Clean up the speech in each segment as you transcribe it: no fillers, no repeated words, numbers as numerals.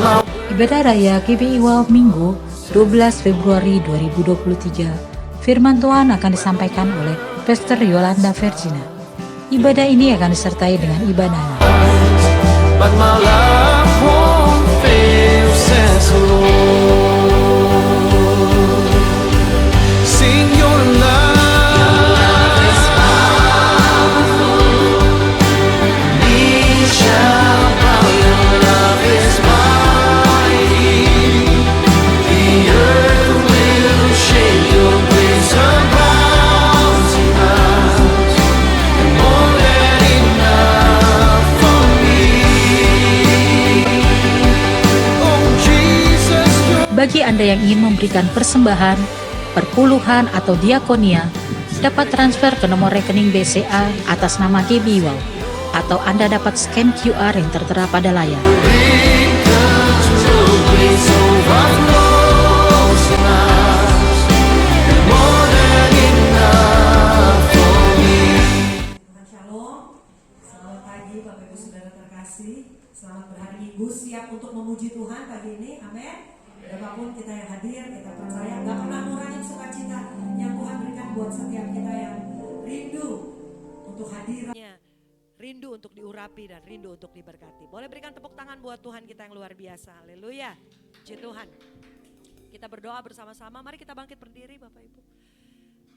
Ibadah Raya GBI Minggu 12 Februari 2023. Firman Tuhan akan disampaikan oleh Pastor Yolanda Virginia. Ibadah ini akan disertai dengan ibadah. But my love won't fail, says the Lord. Sing your love is powerful. Knee shall bow, your love is mighty. The earth will shake, your grace abounds in us. More than enough for me. Oh Jesus, you're Bagi Anda yang ingin memberikan persembahan, perpuluhan atau diakonia, dapat transfer ke nomor rekening BCA atas nama GBI Wow, atau Anda dapat scan QR yang tertera pada layar. because your grace overflows in us. You're more than enough for me. Tuhan Shalom, selamat pagi Bapak Ibu Saudara terkasih. Selamat berhari Minggu, siap untuk memuji Tuhan pagi ini, amin. Berapapun kita yang hadir, kita percaya gak pernah ngurangin sukacita yang Tuhan berikan buat setiap kita yang rindu untuk hadir. Rindu untuk diurapi dan rindu untuk diberkati. Boleh berikan tepuk tangan buat Tuhan kita yang luar biasa. Haleluya. Puji Tuhan. Kita berdoa bersama-sama. Mari kita bangkit berdiri Bapak Ibu.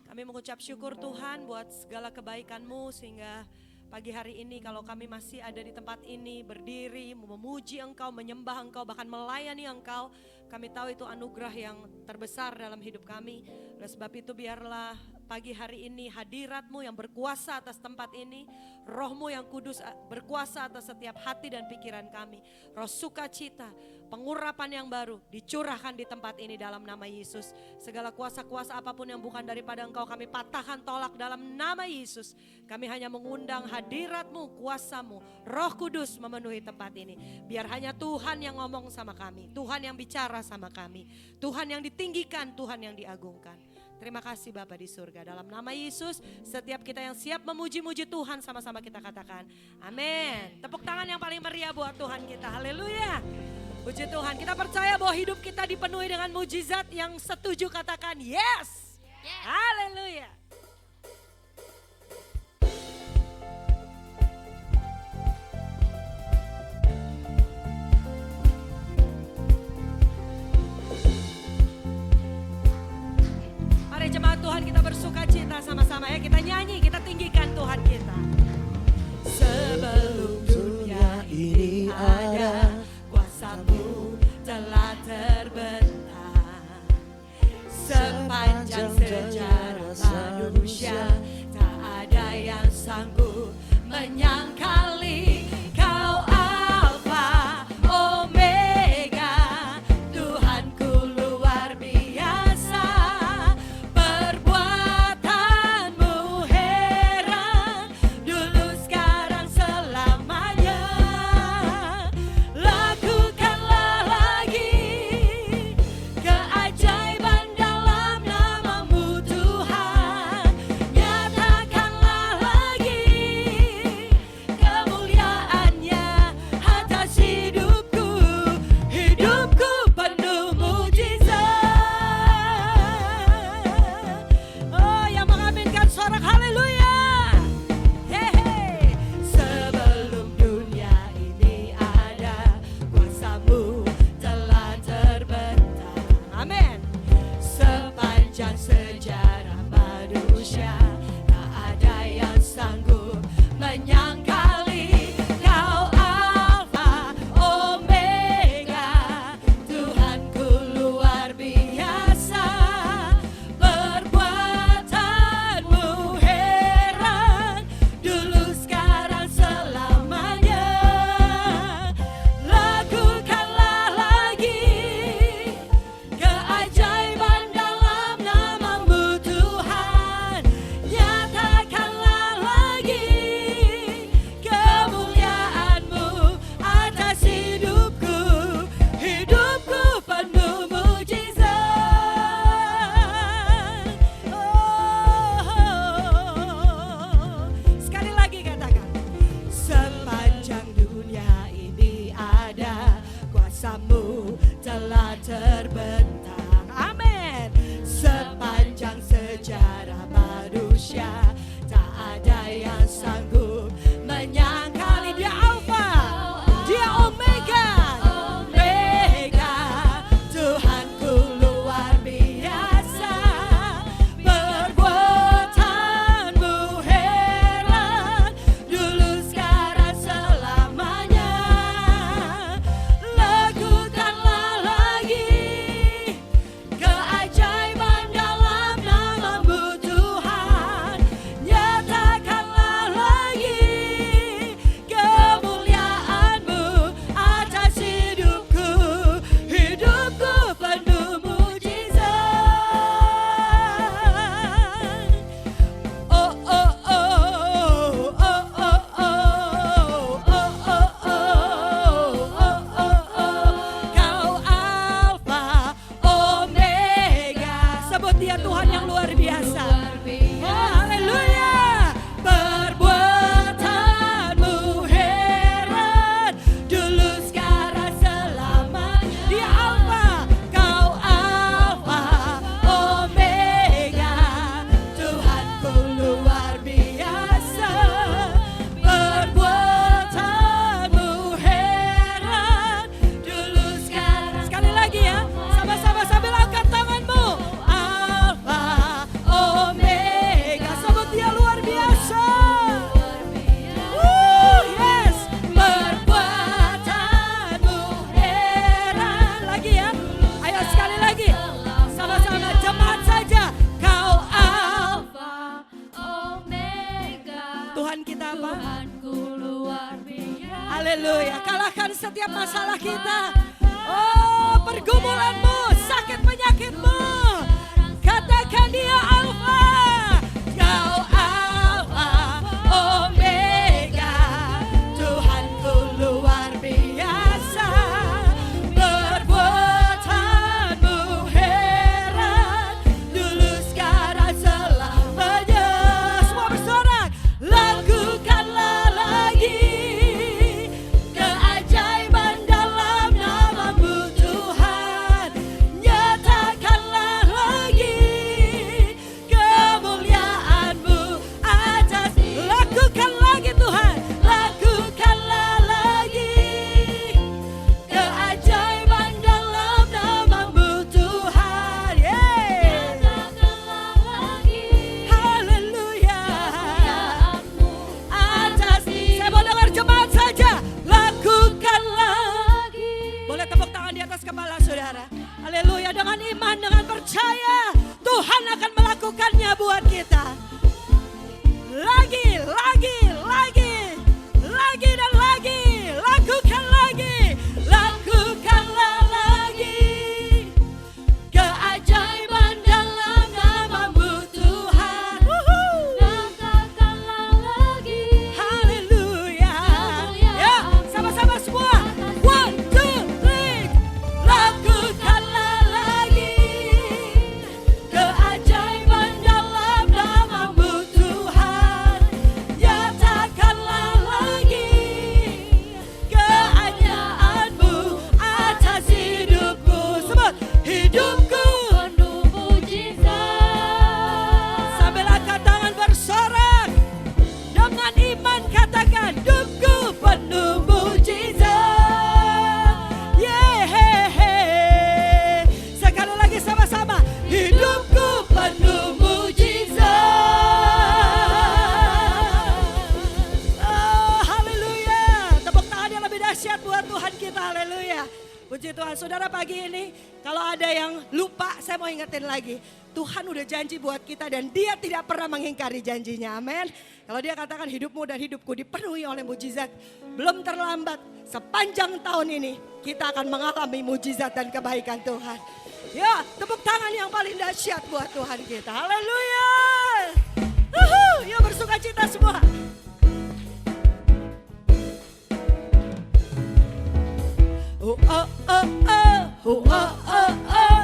Kami mengucap syukur Tuhan buat segala kebaikan-Mu sehingga pagi hari ini kalau kami masih ada di tempat ini berdiri, memuji Engkau, menyembah Engkau, bahkan melayani Engkau. Kami tahu itu anugerah yang terbesar dalam hidup kami. Oleh sebab itu biarlah pagi hari ini hadirat-Mu yang berkuasa atas tempat ini, Roh-Mu yang kudus berkuasa atas setiap hati dan pikiran kami. Roh sukacita, pengurapan yang baru dicurahkan di tempat ini dalam nama Yesus. Segala kuasa-kuasa apapun yang bukan daripada Engkau kami patahkan, tolak dalam nama Yesus. Kami hanya mengundang hadirat-Mu, kuasa-Mu, Roh Kudus memenuhi tempat ini. Biar hanya Tuhan yang ngomong sama kami, Tuhan yang bicara sama kami, Tuhan yang ditinggikan, Tuhan yang diagungkan. Terima kasih Bapa di surga. Dalam nama Yesus, setiap kita yang siap memuji-muji Tuhan, sama-sama kita katakan amin. Tepuk tangan yang paling meriah buat Tuhan kita. Haleluya. Puji Tuhan. Kita percaya bahwa hidup kita dipenuhi dengan mujizat. Yang setuju katakan yes. Haleluya. Mari jemaat Tuhan kita bersuka cita sama-sama ya. Kita nyanyi, kita tinggikan Tuhan kita. Sebelum dunia ini ada, kuasa-Mu telah terbentang. Sepanjang sejarah manusia, tak ada yang sanggup menyangkali Kau Alfa Omega. Tuhanku luar biasa, perbuatan-Mu heran, dulu sekarang selamanya. Lakukanlah lagi keajaiban dalam nama-Mu Tuhan. kuasamu telah terbentang. Amin. Sepanjang sejarah manusia tak ada yang sanggup menyangkali. Dia Alfa, dia Omega, Omega. Tuhanku luar biasa, perbuatanmu heran, dulu sekarang selamanya. Lakukanlah lagi keajaiban dalam namamu Tuhan. Nyatakanlah lagi kemuliaanmu atas hidupku. Hidupku penuh mujizat. Oh oh oh, oh oh oh, oh oh oh. Kau Alfa Omega. Sebut dia Tuhan yang luar biasa. Oh, haleluya. Perbuatanmu heran, dulu sekarang selama. Dia Alfa, kau Alfa Omega. Tuhanku luar biasa. Perbuatanmu heran, dulu sekarang. Sekali lagi ya, sama-sama sambil angkat tanganmu. Alfa Omega. Sebut dia luar biasa. Yes. Perbuatanmu heran. Lagi ya, ayo sekali lagi. Sama-sama jemaat saja. Kau Alfa Omega, Tuhan kita apa? Tuhanku luar biasa. Haleluya. Kalahkan setiap masalah kita. Oh, pergumulanmu, sakit penyakitmu. Katakan dia Alfa. Kau Alfa Omega. Tuhanku luar biasa. Perbuatanmu heran, dulu sekarang selamanya. Semua bersorak. Lakukanlah lagi keajaiban dalam namamu Tuhan. Nyatakanlah lagi kemuliaanmu atas. Lakukan lagi Tuhan. Lakukanlah lagi keajaiban dalam namamu Tuhan. Yeah. Nyatakanlah lagi Haleluya. kemuliaanmu Atas. Saya mau dengar jemaat saja. Lakukanlah. lagi. Boleh tepuk tangan di atas kepala saudara. Haleluya. Dengan iman, dengan percaya, Tuhan akan melakukannya buat kita. Lagi, lagi, lagi, lagi dan lagi. Lakukan lagi. Lakukanlah lagi keajaiban dalam namamu Tuhan. Nyatakanlah lagi Haleluya. Ya, sama-sama semua. 1, 2, 3. Lakukanlah lagi keajaiban dalam namamu Tuhan. Nyatakanlah lagi keajaanmu atas hidupku. Sebut hidupku. penuh mujizat. Sambil angkat tangan bersorak. Dengan iman katakan, hidupku penuh mujizat. Yeay. Sekali lagi sama-sama. Hidupku penuh mujizat. Oh, haleluya. Tepuk tangan yang lebih dahsyat buat Tuhan kita. Haleluya. Puji Tuhan. Saudara, pagi ini kalau ada yang lupa, saya mau ingetin lagi. Tuhan udah janji buat kita dan dia tidak pernah mengingkari janjinya. Amin. Kalau dia katakan hidupmu dan hidupku dipenuhi oleh mujizat, belum terlambat. Sepanjang tahun ini kita akan mengalami mujizat dan kebaikan Tuhan. Ya, tepuk tangan yang paling dahsyat buat Tuhan kita. Haleluya. Yuk bersuka cita semua. Oh oh oh oh, oh oh oh oh.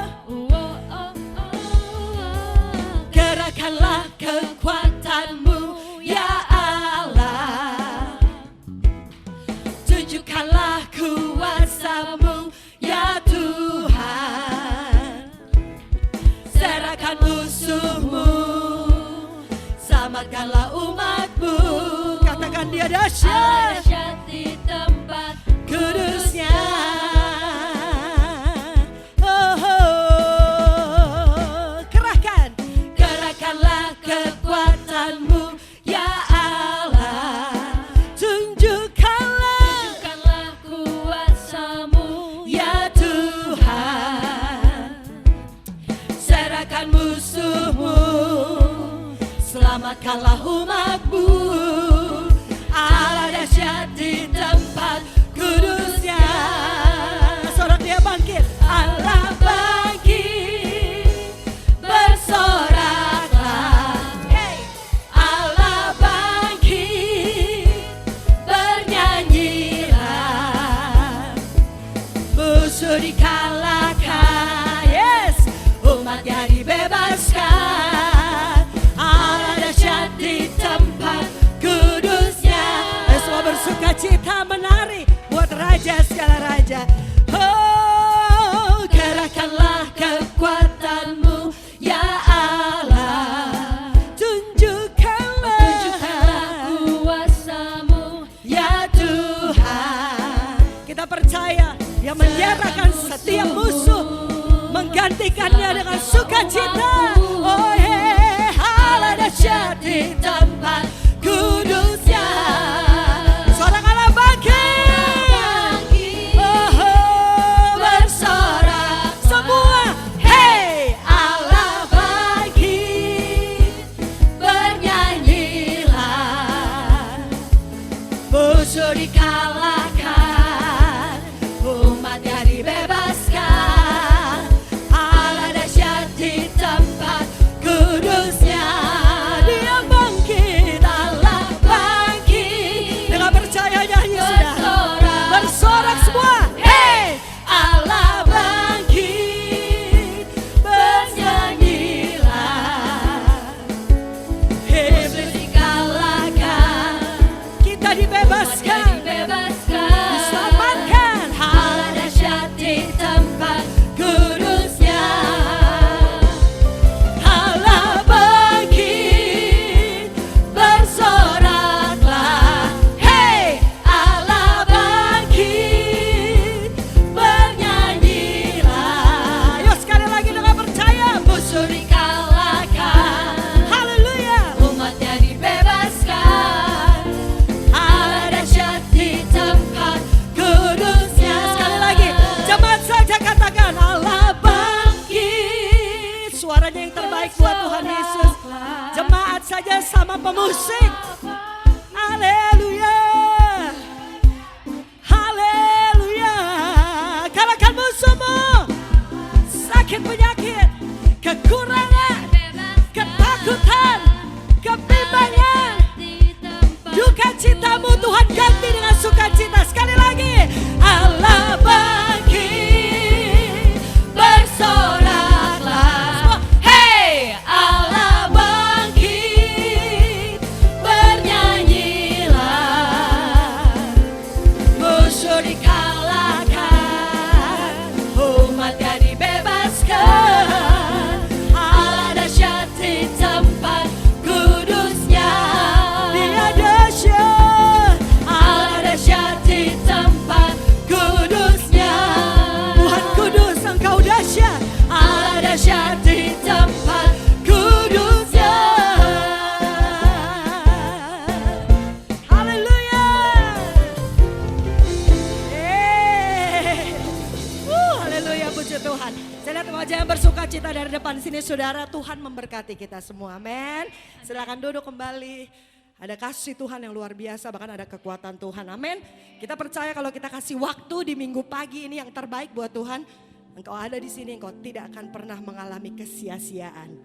Gerakkanlah kekuatanmu ya Allah. Tunjukkanlah kuasamu dahsyat dahsyat di tempat kudusnya. Oh, oh. Kerahkanlah kekuatanmu ya Allah. Tunjukkanlah kuasamu ya Tuhan. Serahkan musuhmu, selamatkanlah umatmu. Allah dahsyat di tempat kudusnya. Sorak dia bangkit. Allah bangkit, bersoraklah. Hey. Allah bangkit, bernyanyilah. Musuh dikalahkan, yes. Umatnya dibebaskan. Allah dahsyat di tempat kudusnya. Semua bersukacita menari buat raja segala raja. Oh, kerahkanlah kekuatanmu ya Allah. Tunjukkanlah kuasamu ya Tuhan. Kita percaya Dia menyerahkan setiap musuh, menggantikannya dengan sukacita. Oh yeah, Allah dahsyat di tempat kudusnya. Seorang Allah bangkit, oh, bersorak semua. Hey, Allah bangkit, bernyanyilah. Musuh dikalahkan, umatnya dibebaskan. Allah dahsyat di tempat kudusnya. Dia bangkit, Allah bangkit. Dengan percaya nyanyi sudah. Bersorak semua. Hey, Allah bangkit, bernyanyilah. Iblis dikalahkan, kita dibebaskan. Diselamatkan. Allah dahsyat di tempat kudusnya. Allah bangkit, bersoraklah. Hey, Allah bangkit, bernyanyilah. Yuk sekali lagi dengan percaya. Musuh dikalahkan, haleluya. Umatnya dibebaskan. Allah dahsyat di tempat kudusnya. Sekali lagi, jemaat saja katakan Allah bangkit. Suaranya yang terbaik buat Tuhan Yesus. Jemaat saja sama pemusik. Haleluya, haleluya. Kalahkan musuhmu, sakit penyakit, kekurangan, ketakutan, kebimbangan. Duka citamu Tuhan ganti dengan sukacita. Sekali lagi, Allah bangkit, bersoraklah. Hey, Allah bangkit, bernyanyilah. Musuh dikalahkan, umatnya dibebaskan. Allah dahsyat di tempat kudusnya. Dia dahsyat, Allah dahsyat di tempat kudusnya. Tuhan kudus, Engkau dahsyat. Allah dahsyat di tempat kudusnya. Haleluya. Haleluya, puji Tuhan. Saya lihat wajah yang bersukacita dari depan sini, saudara. Tuhan memberkati kita semua, amin. Silakan duduk kembali. Ada kasih Tuhan yang luar biasa, bahkan ada kekuatan Tuhan, amin. Kita percaya kalau kita kasih waktu di minggu pagi ini yang terbaik buat Tuhan, engkau ada di sini, engkau tidak akan pernah mengalami kesia-siaan.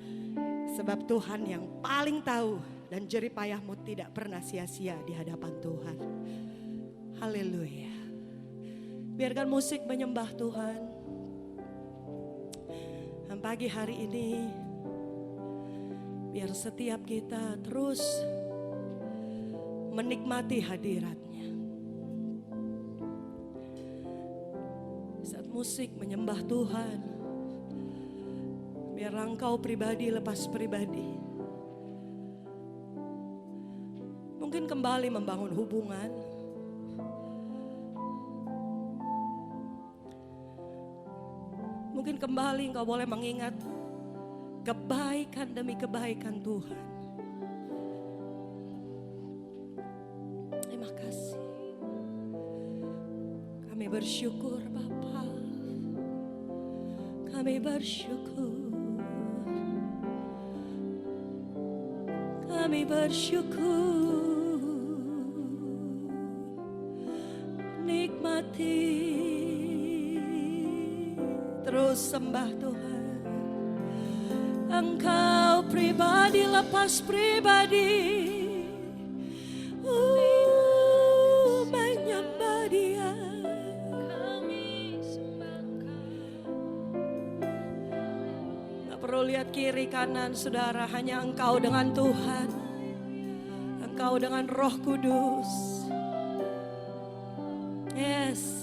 Sebab Tuhan yang paling tahu dan jerih payahmu tidak pernah sia-sia di hadapan Tuhan. Haleluya. Biarkan musik menyembah Tuhan. Dan pagi hari ini, biar setiap kita terus menikmati hadirat-Nya. Saat musik menyembah Tuhan, biarlah engkau pribadi lepas pribadi Mungkin kembali membangun hubungan. Mungkin kembali engkau boleh mengingat kebaikan demi kebaikan Tuhan. Terima kasih. Kami bersyukur Bapa. Kami bersyukur. Kami bersyukur. Nikmati. Terus sembah Tuhan. Engkau pribadi lepas pribadi. Menyembah Dia. Gak perlu lihat kiri kanan saudara, hanya engkau dengan Tuhan. Engkau dengan Roh Kudus. Yes.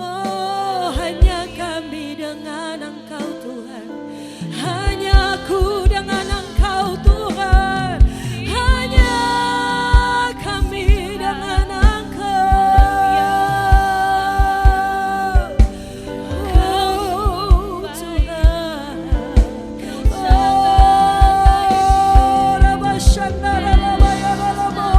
Oh, hanya kami dengan Engkau Tuhan. Hanya aku dengan Engkau Tuhan. Hanya kami dengan Engkau. Oh Tuhan. Oh Rabashandara Labayarabo.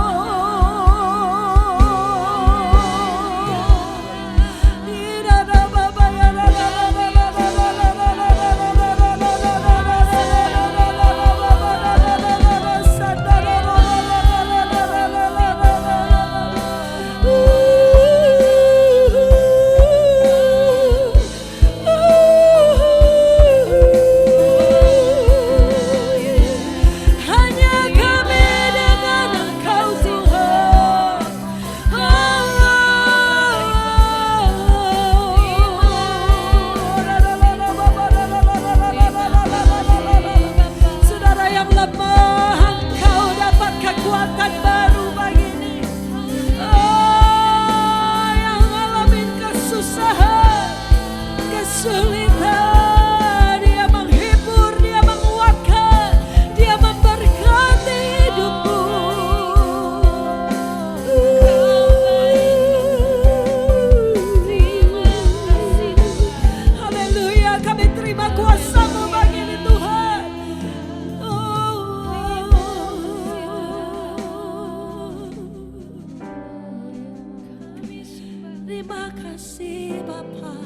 Terima kasih Bapa.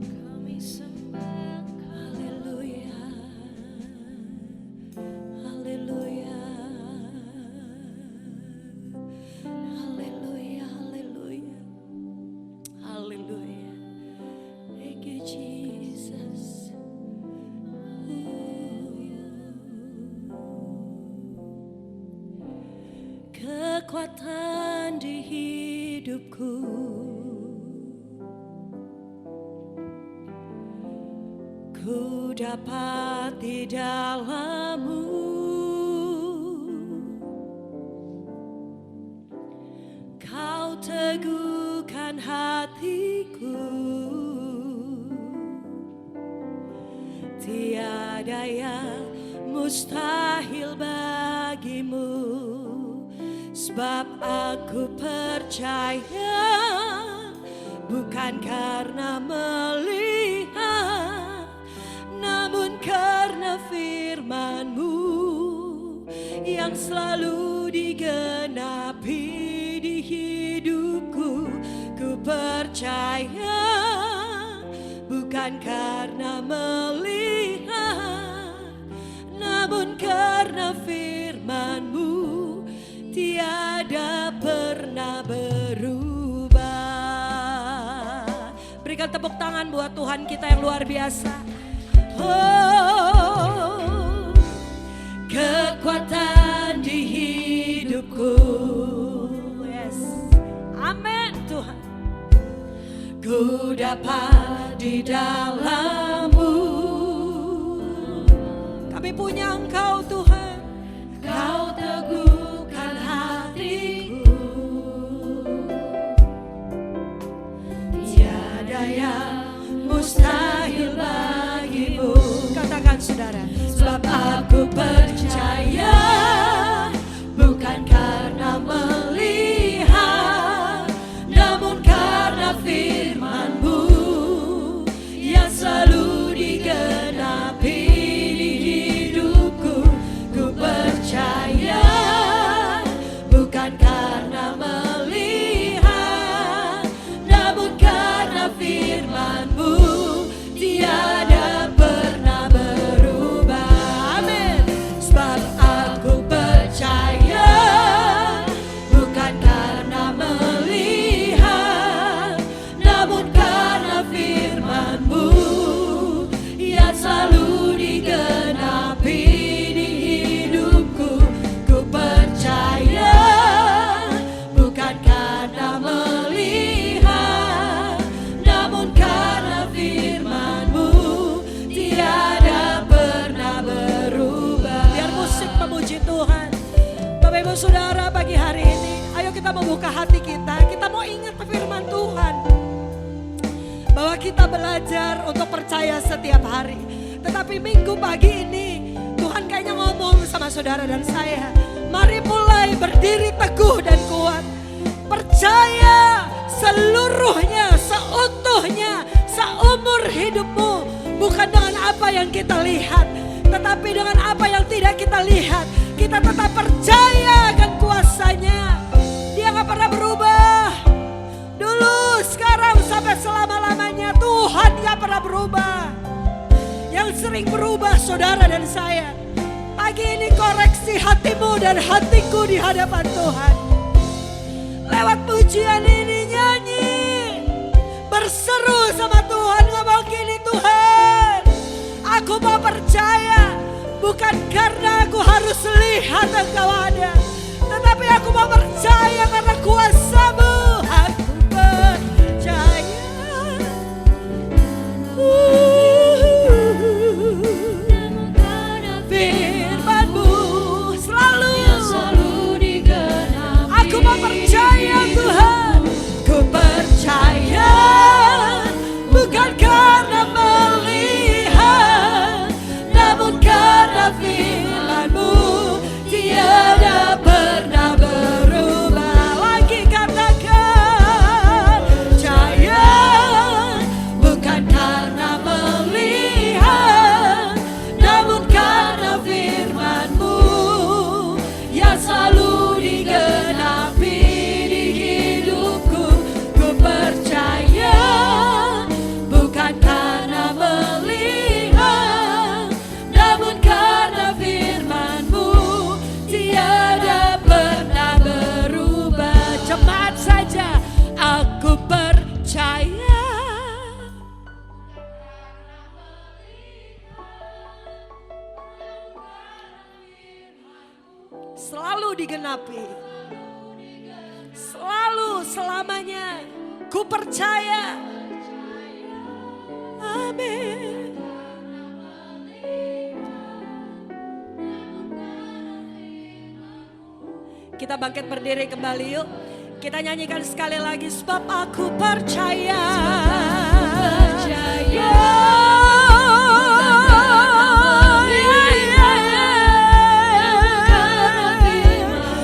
Kami sembah. Haleluya. Haleluya. Haleluya. Haleluya. Haleluya. Thank you Jesus. Kekuatan di hidupku, ku dapat di dalam-Mu. Kau teguhkan hatiku, tiada yang mustahil bagimu. Sebab aku percaya, bukan karena melihat, namun karena firman-Mu yang selalu digenapi di hidupku. Ku percaya, bukan karena melihat, namun karena firman-Mu tiada pernah berubah. Berikan tepuk tangan buat Tuhan kita yang luar biasa. Oh, kekuatan di ku dapat di dalam-Mu. Kami punya Engkau Tuhan, Kau teguhkan hatiku. Tiada yang mustahil bagimu. Katakan saudara, sebab aku percaya, bukan karena melihat, namun karena firman-Mu yang selalu digenapi di hidupku. Ku percaya, bukan karena melihat, namun karena firman-Mu tiada pernah berubah. Amin. Sebab aku percaya, bukan karena melihat, namun karena firman-Mu yang selalu digenapi di hidupku. Ku percaya, bukan karena melihat, namun karena firman-Mu tiada pernah berubah. Biar musik memuji Tuhan. Bapak Ibu Saudara, pagi hari ini ayo kita membuka hati kita. Kita mau ingat firman Tuhan, bahwa kita belajar untuk percaya setiap hari. Tetapi minggu pagi ini Tuhan kayaknya ngomong sama saudara dan saya, mari mulai berdiri teguh dan kuat. Percaya seluruhnya, seutuhnya, seumur hidupmu. Bukan dengan apa yang kita lihat, tetapi dengan apa yang tidak kita lihat. Kita tetap percaya akan kuasanya. Dia gak pernah berubah. Dulu, sekarang, sampai selama-lamanya. Tuhan gak pernah berubah. Yang sering berubah saudara dan saya. Pagi ini koreksi hatimu dan hatiku di hadapan Tuhan. Lewat pujian ini nyanyi, berseru sama Tuhan, ngomong gini, Tuhan, aku mau percaya, bukan karena aku harus lihat Engkau ada, tetapi aku mau percaya karena kuasa-Mu. Aku percaya. Firman-Mu selalu digenapi. Aku mau percaya Tuhan, ku percaya, bukan karena melihat, namun karena firman-Mu tiada pernah berubah. Lagi katakan, percaya, bukan karena melihat, namun karena firman-Mu yang selalu digenapi di hidupku. Ku percaya, bukan karena melihat, namun karena firman-Mu tiada pernah berubah. Cepat saja, aku percaya. Selalu digenapi, selalu, selamanya. Ku percaya. Amin. Kita bangkit berdiri kembali yuk. Kita nyanyikan sekali lagi, sebab aku percaya.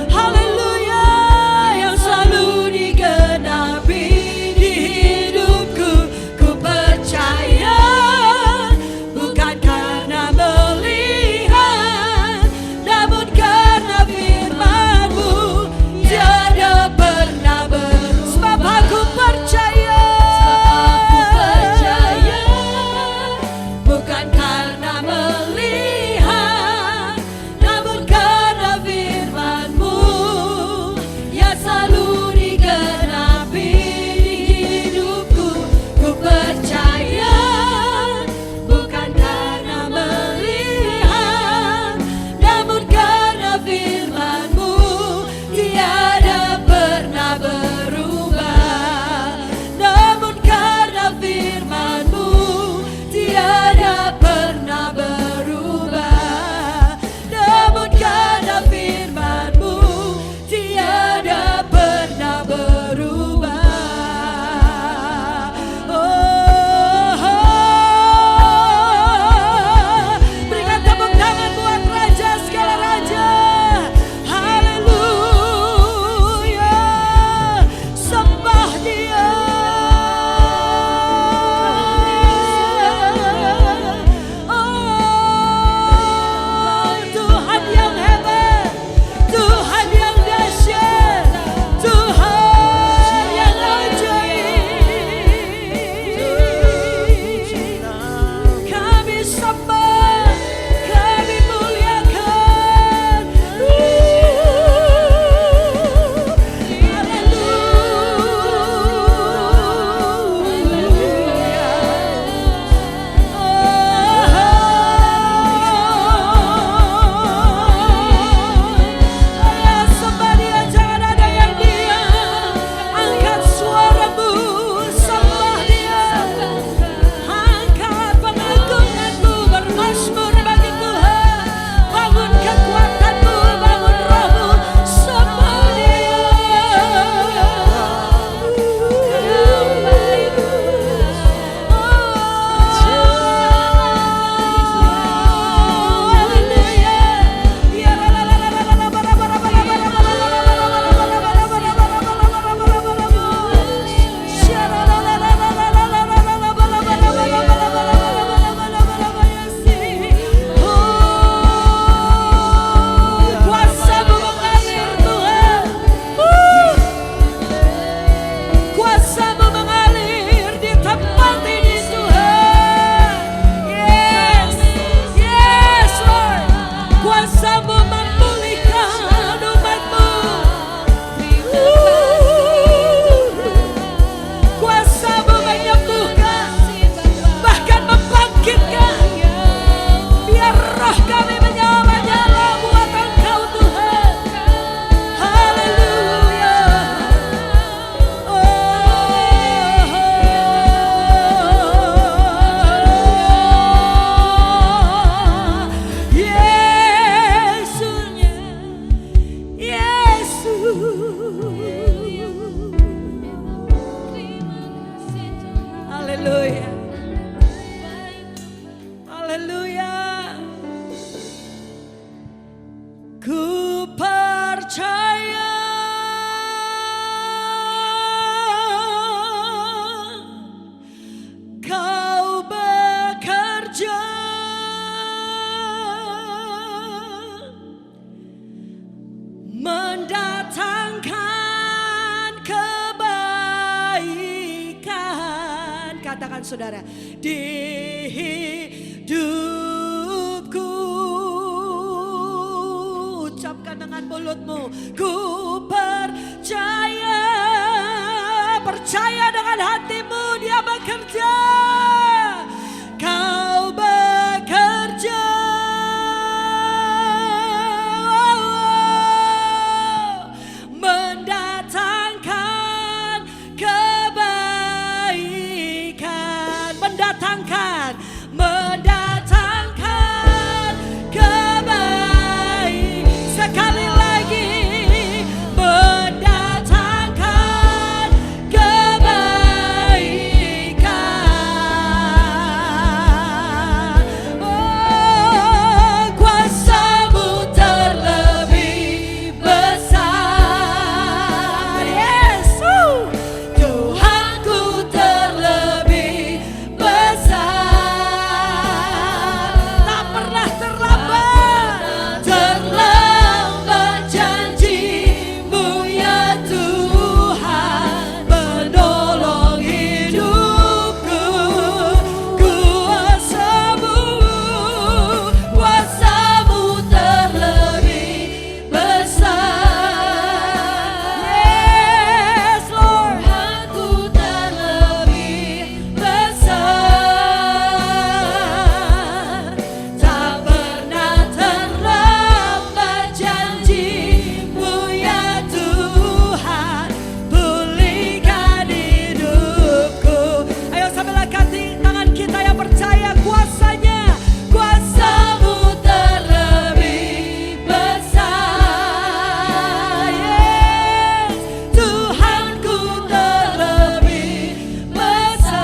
Haleluya, yang selalu digenapi di hidupku. Ku percaya, bukan karena melihat, namun karena firman-Mu tiada pernah berubah. Sebab aku percaya, Haleluya. Haleluya. Ku percaya Kau bekerja mendatangkan kebaikan. Katakan saudara, di hidupku. Ucapkan dengan mulutmu, ku percaya. Percaya dengan hatimu, dia bekerja. Kau bekerja mendatangkan kebaikan. Mendatangkan kebaikan. Sekali lagi, mendatangkan kebaikan. Oh, kuasa-Mu terlebih besar. Yes, Tuhanku terlebih besar. Tak pernah terlambat. Terlambat janji-Mu ya Tuhan, menolong hidupku. Kuasa-Mu terlebih besar. Yes, Lord. Tuhanku terlebih besar. Tak pernah terlambat janji-Mu ya Tuhan, pulihkan hidupku. Ayo sambil angkat tangan kita yang percaya kuasanya. Kuasa-Mu terlebih besar. Yes, Tuhanku terlebih besar.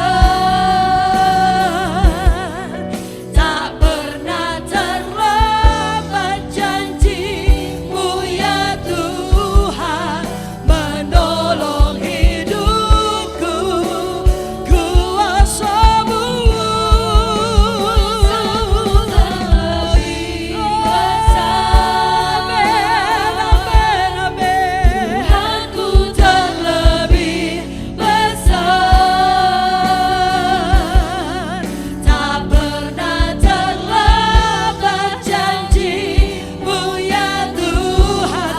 Tak pernah terlambat janji-Mu ya Tuhan, menolong hidupku. Kuasa-Mu terlebih besar. Amin, amin, amin. Tuhanku terlebih besar. Tak pernah terlambat janji-Mu ya Tuhan.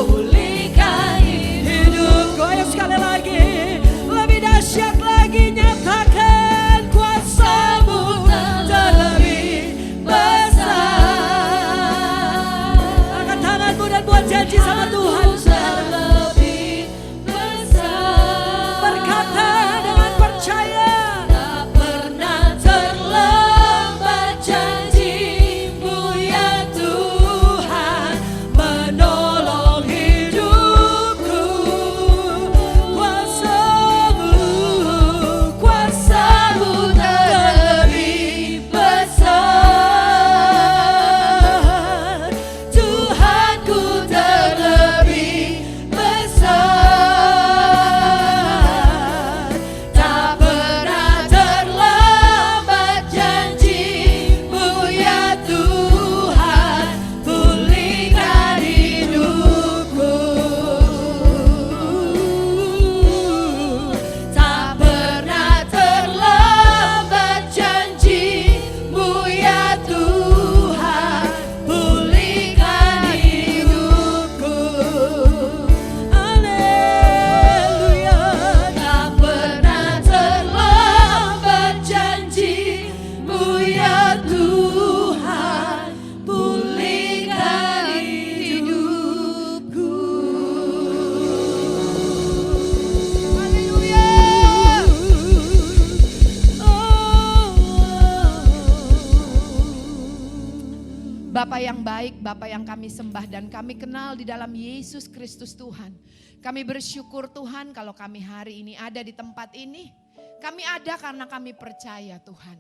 Pulihkan hidupku. Ayo sekali lagi, lebih dahsyat lagi, nyatakan kuasa-Mu terlebih besar. Angkat tanganmu dan buat janji sama Tuhan. Berkata dengan percaya, tak pernah terlambat janji-Mu ya Tuhan, menolong hidupku. Kuasa-Mu terlebih besar. Tuhanku terlebih besar. Tak pernah terlambat janji-Mu ya Tuhan, pulihkan hidupku. Tak pernah terlambat janji-Mu ya Tuhan, pulihkan hidupku. Haleluya. Tak pernah terlambat janji-Mu ya Tuhan, pulihkan hidupku. Haleluya. Bapa yang baik, Bapa yang kami sembah dan kami kenal di dalam Yesus Kristus Tuhan. Kami bersyukur Tuhan kalau kami hari ini ada di tempat ini. Kami ada karena kami percaya Tuhan.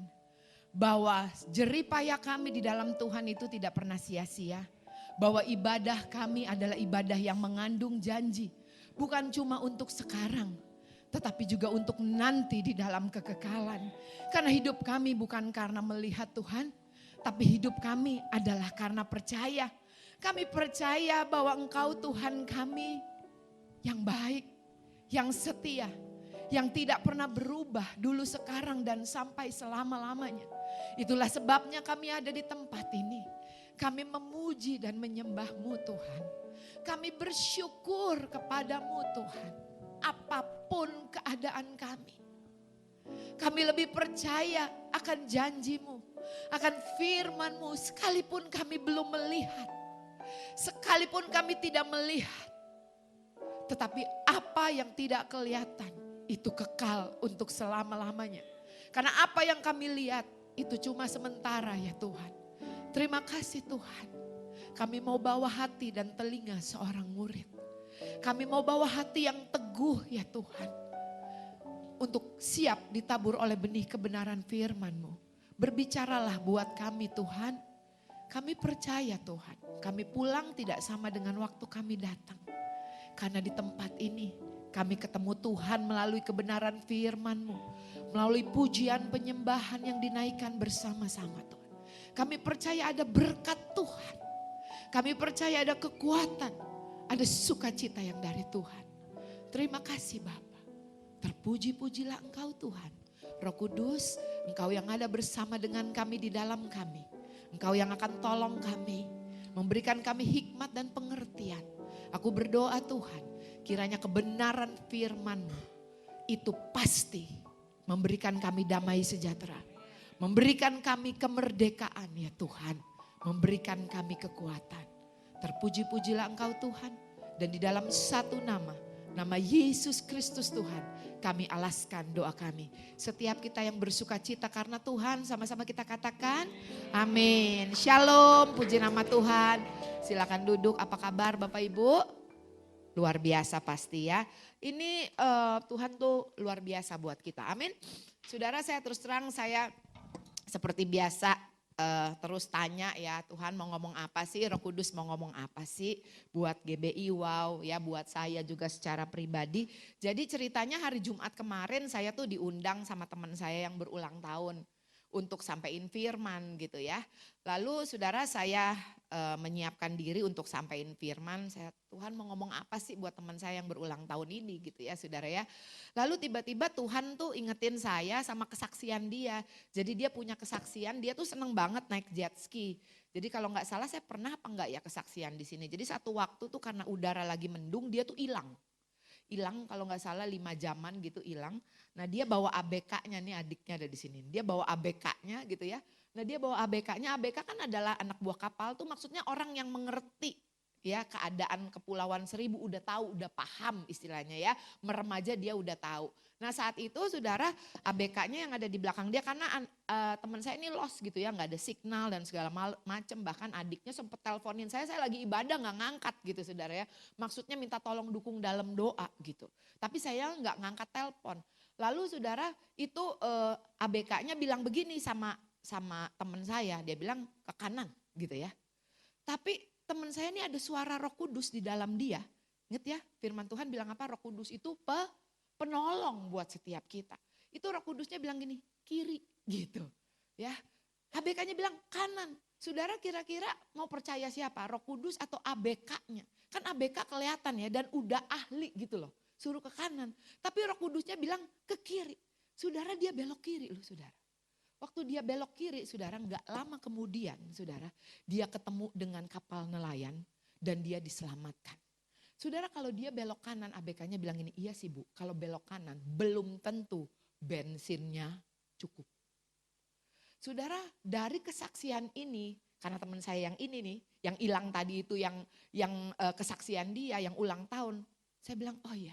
Bahwa jerih payah kami di dalam Tuhan itu tidak pernah sia-sia. Bahwa ibadah kami adalah ibadah yang mengandung janji. Bukan cuma untuk sekarang, tetapi juga untuk nanti di dalam kekekalan. Karena hidup kami bukan karena melihat Tuhan, tapi hidup kami adalah karena percaya. Kami percaya bahwa Engkau Tuhan kami yang baik, yang setia, yang tidak pernah berubah dulu, sekarang, dan sampai selama-lamanya. Itulah sebabnya kami ada di tempat ini. Kami memuji dan menyembah-Mu Tuhan. Kami bersyukur kepadamu Tuhan. Apapun keadaan kami. Kami lebih percaya akan janji-Mu, akan firman-Mu, sekalipun kami belum melihat. Sekalipun kami tidak melihat. Tetapi apa yang tidak kelihatan itu kekal untuk selama-lamanya. Karena apa yang kami lihat itu cuma sementara ya Tuhan. Terima kasih Tuhan. Kami mau bawa hati dan telinga seorang murid. Kami mau bawa hati yang teguh ya Tuhan. Untuk siap ditabur oleh benih kebenaran firman-Mu. Berbicaralah buat kami Tuhan. Kami percaya Tuhan. Kami pulang tidak sama dengan waktu kami datang. Karena di tempat ini kami ketemu Tuhan melalui kebenaran firman-Mu. Melalui pujian penyembahan yang dinaikkan bersama-sama Tuhan. Kami percaya ada berkat Tuhan. Kami percaya ada kekuatan. Ada sukacita yang dari Tuhan. Terima kasih Bapa. Terpuji-pujilah Engkau Tuhan. Roh Kudus, Engkau yang ada bersama dengan kami di dalam kami. Engkau yang akan tolong kami. Memberikan kami hikmat dan pengertian. Aku berdoa Tuhan, kiranya kebenaran firman-Mu itu pasti memberikan kami damai sejahtera. Memberikan kami kemerdekaan ya Tuhan. Memberikan kami kekuatan. Terpuji-pujilah Engkau Tuhan. Dan di dalam satu nama, nama Yesus Kristus Tuhan, kami alaskan doa kami. Setiap kita yang bersuka cita karena Tuhan, sama-sama kita katakan amin. Shalom, puji nama Tuhan. Silakan duduk, apa kabar Bapak Ibu? Luar biasa pasti ya. Ini Tuhan tuh luar biasa buat kita, amin. Saudara, saya terus terang, saya seperti biasa terus tanya ya, Tuhan mau ngomong apa sih, Roh Kudus mau ngomong apa sih buat GBI Wow ya, buat saya juga secara pribadi. Jadi ceritanya hari Jumat kemarin saya tuh diundang sama teman saya yang berulang tahun untuk sampaikan firman gitu ya. Lalu saudara, saya menyiapkan diri untuk sampaikan firman. Tuhan mau ngomong apa sih buat teman saya yang berulang tahun ini gitu ya saudara ya. Lalu tiba-tiba Tuhan tuh ingetin saya sama kesaksian dia. Jadi dia punya kesaksian, dia tuh seneng banget naik jet ski. Jadi kalau nggak salah saya pernah apa enggak ya kesaksian di sini. Jadi satu waktu tuh karena udara lagi mendung, dia tuh hilang. Hilang kalau nggak salah 5 jaman gitu hilang. Nah dia bawa ABK-nya nih, adiknya ada di sini. Dia bawa ABK-nya gitu ya. Nah dia bawa ABK-nya, ABK kan adalah anak buah kapal tuh, maksudnya orang yang mengerti ya keadaan Kepulauan Seribu, udah tahu, udah paham istilahnya ya. Meremaja dia udah tahu. Nah saat itu saudara, ABK-nya yang ada di belakang dia, karena teman saya ini lost gitu ya, nggak ada signal dan segala macem. Bahkan adiknya sempet teleponin saya lagi ibadah nggak ngangkat gitu saudara ya. Maksudnya minta tolong dukung dalam doa gitu. Tapi saya nggak ngangkat telepon. Lalu saudara itu ABK-nya bilang begini sama teman saya, dia bilang ke kanan gitu ya. Tapi teman saya ini ada suara Roh Kudus di dalam dia. Ingat ya, firman Tuhan bilang apa? Roh Kudus itu penolong buat setiap kita. Itu Roh Kudusnya bilang gini, kiri gitu ya. ABK-nya bilang kanan. Saudara kira-kira mau percaya siapa? Roh Kudus atau ABK-nya? Kan ABK kelihatan ya dan udah ahli gitu loh. Suruh ke kanan. Tapi Roh Kudusnya bilang ke kiri. Saudara, dia belok kiri loh saudara. Waktu dia belok kiri, saudara, nggak lama kemudian, saudara, dia ketemu dengan kapal nelayan dan dia diselamatkan. Saudara, kalau dia belok kanan, ABK-nya bilang ini, iya sih Bu, kalau belok kanan belum tentu bensinnya cukup. Saudara, dari kesaksian ini, karena teman saya yang ini nih, yang hilang tadi itu, yang kesaksian dia, yang ulang tahun, saya bilang, oh iya,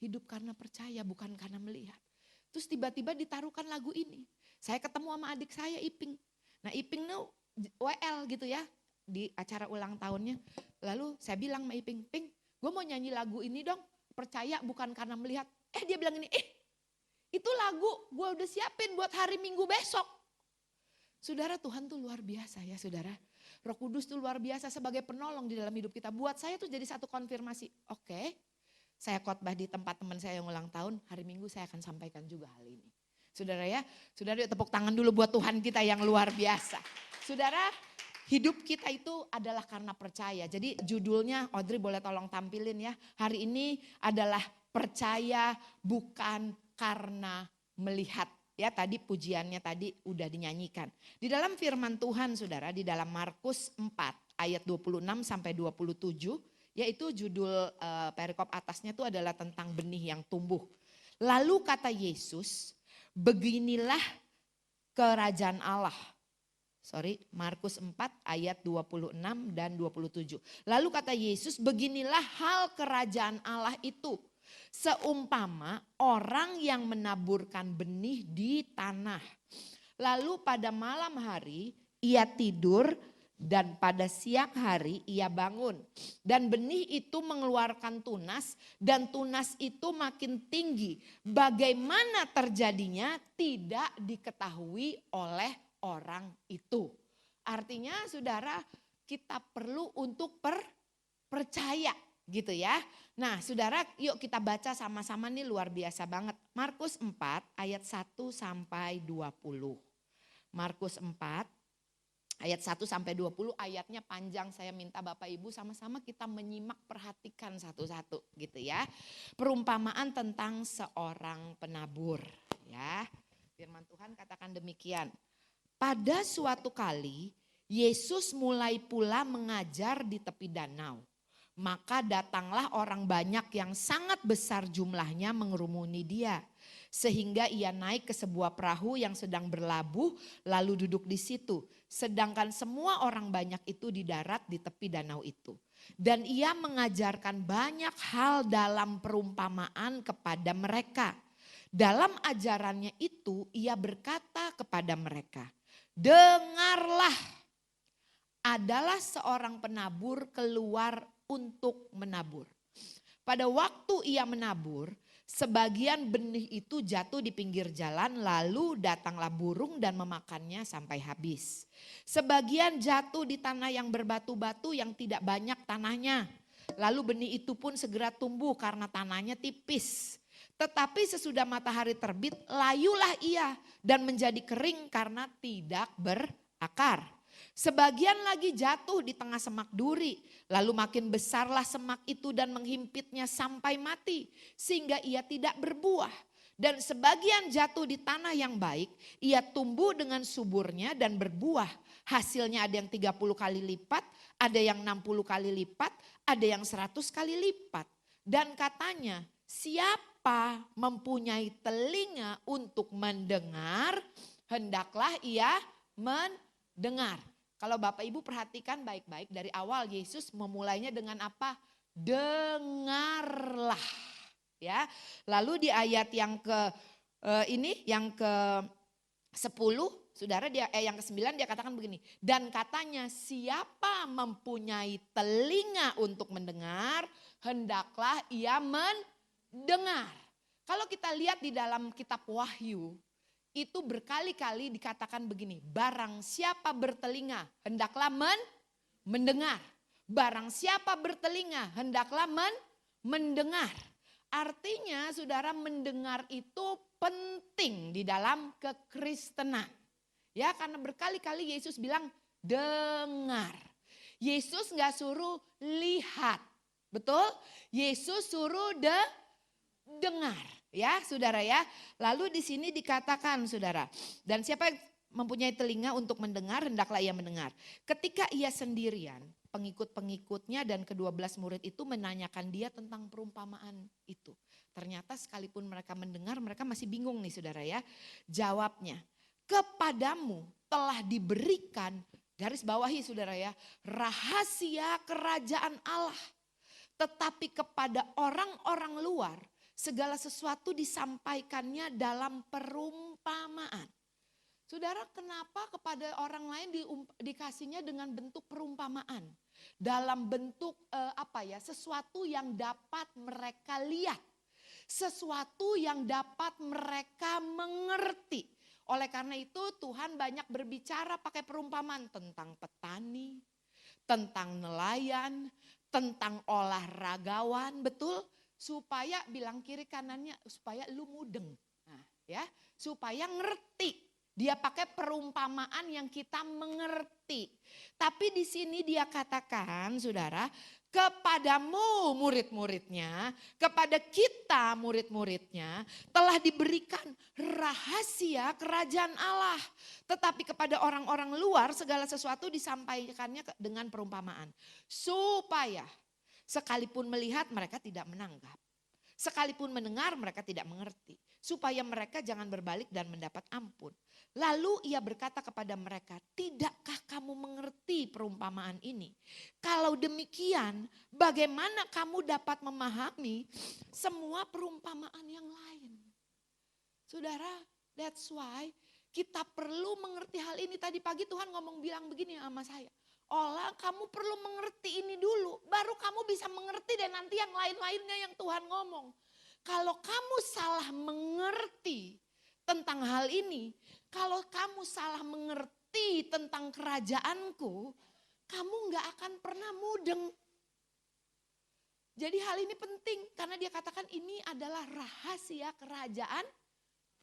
hidup karena percaya bukan karena melihat. Terus tiba-tiba ditaruhkan lagu ini. Saya ketemu sama adik saya Iping. Nah Iping tuh WL gitu ya di acara ulang tahunnya. Lalu saya bilang sama Iping, Ping gue mau nyanyi lagu ini dong. Percaya bukan karena melihat. Dia bilang ini, Itu lagu gue udah siapin buat hari Minggu besok. Saudara, Tuhan tuh luar biasa ya saudara. Roh Kudus tuh luar biasa sebagai penolong di dalam hidup kita. Buat saya tuh jadi satu konfirmasi. Oke, saya khotbah di tempat teman saya yang ulang tahun. Hari Minggu saya akan sampaikan juga hal ini. Saudara ya, saudara yuk tepuk tangan dulu buat Tuhan kita yang luar biasa. Saudara, hidup kita itu adalah karena percaya. Jadi judulnya Audrey boleh tolong tampilin ya. Hari ini adalah percaya bukan karena melihat. Ya tadi pujiannya tadi udah dinyanyikan. Di dalam firman Tuhan saudara, di dalam Markus 4 ayat 26 sampai 27. Yaitu judul perikop atasnya itu adalah tentang benih yang tumbuh. Lalu kata Yesus, beginilah kerajaan Allah. Markus 4 ayat 26 dan 27. Lalu kata Yesus, beginilah hal kerajaan Allah itu. Seumpama orang yang menaburkan benih di tanah. Lalu pada malam hari ia tidur dan pada siang hari ia bangun. Dan benih itu mengeluarkan tunas dan tunas itu makin tinggi. Bagaimana terjadinya tidak diketahui oleh orang itu. Artinya saudara, kita perlu untuk percaya gitu ya. Nah saudara, yuk kita baca sama-sama nih, luar biasa banget. Markus 4 ayat 1 sampai 20. Markus 4 ayat 1 sampai 20, ayatnya panjang. Saya minta Bapak Ibu sama-sama kita menyimak, perhatikan satu-satu gitu ya. Perumpamaan tentang seorang penabur ya. Firman Tuhan katakan demikian. Pada suatu kali Yesus mulai pula mengajar di tepi danau. Maka datanglah orang banyak yang sangat besar jumlahnya mengerumuni dia. Sehingga ia naik ke sebuah perahu yang sedang berlabuh lalu duduk di situ. Sedangkan semua orang banyak itu di darat di tepi danau itu. Dan ia mengajarkan banyak hal dalam perumpamaan kepada mereka. Dalam ajarannya itu ia berkata kepada mereka, dengarlah, adalah seorang penabur keluar untuk menabur. Pada waktu ia menabur, sebagian benih itu jatuh di pinggir jalan, lalu datanglah burung dan memakannya sampai habis. Sebagian jatuh di tanah yang berbatu-batu yang tidak banyak tanahnya. Lalu benih itu pun segera tumbuh karena tanahnya tipis. Tetapi sesudah matahari terbit, layulah ia dan menjadi kering karena tidak berakar. Sebagian lagi jatuh di tengah semak duri, lalu makin besarlah semak itu dan menghimpitnya sampai mati, sehingga ia tidak berbuah. Dan sebagian jatuh di tanah yang baik, ia tumbuh dengan suburnya dan berbuah. Hasilnya ada yang 30 kali lipat, ada yang 60 kali lipat, ada yang 100 kali lipat. Dan katanya, siapa mempunyai telinga untuk mendengar, hendaklah ia mendengar. Kalau Bapak Ibu perhatikan baik-baik, dari awal Yesus memulainya dengan apa? Dengarlah. Ya. Lalu di ayat yang yang ke-10, saudara yang ke-9 dia katakan begini. Dan katanya, siapa mempunyai telinga untuk mendengar, hendaklah ia mendengar. Kalau kita lihat di dalam kitab Wahyu, itu berkali-kali dikatakan begini, barang siapa bertelinga hendaklah mendengar. Barang siapa bertelinga hendaklah mendengar. Artinya saudara, mendengar itu penting di dalam kekristenan. Ya, karena berkali-kali Yesus bilang dengar. Yesus gak suruh lihat, betul? Yesus suruh dengar. Ya saudara ya, lalu di sini dikatakan saudara, dan siapa yang mempunyai telinga untuk mendengar hendaklah ia mendengar. Ketika ia sendirian, pengikut-pengikutnya dan ke-12 murid itu menanyakan dia tentang perumpamaan itu. Ternyata sekalipun mereka mendengar, mereka masih bingung nih saudara ya. Jawabnya, kepadamu telah diberikan, garis bawahi saudara ya, rahasia kerajaan Allah. Tetapi kepada orang-orang luar, segala sesuatu disampaikannya dalam perumpamaan. Saudara, kenapa kepada orang lain dikasihnya dengan bentuk perumpamaan? Dalam bentuk sesuatu yang dapat mereka lihat. sesuatu yang dapat mereka mengerti. Oleh karena itu Tuhan banyak berbicara pakai perumpamaan tentang petani, tentang nelayan, tentang olahragawan, betul? Supaya bilang kiri kanannya, supaya lu mudeng. Nah, ya, supaya ngerti. Dia pakai perumpamaan yang kita mengerti. Tapi di sini dia katakan, saudara, kepadamu murid-muridnya, kepada kita murid-muridnya telah diberikan rahasia kerajaan Allah. Tetapi kepada orang-orang luar segala sesuatu disampaikannya dengan perumpamaan. Supaya sekalipun melihat mereka tidak menanggap. Sekalipun mendengar mereka tidak mengerti. Supaya mereka jangan berbalik dan mendapat ampun. Lalu ia berkata kepada mereka, tidakkah kamu mengerti perumpamaan ini? Kalau demikian, bagaimana kamu dapat memahami semua perumpamaan yang lain? Saudara, that's why kita perlu mengerti hal ini. Tadi pagi Tuhan bilang begini sama saya. Olah, kamu perlu mengerti ini dulu, baru kamu bisa mengerti dan nanti yang lain-lainnya yang Tuhan ngomong. Kalau kamu salah mengerti tentang hal ini, kalau kamu salah mengerti tentang kerajaanku, kamu gak akan pernah mudeng. Jadi hal ini penting karena dia katakan ini adalah rahasia kerajaan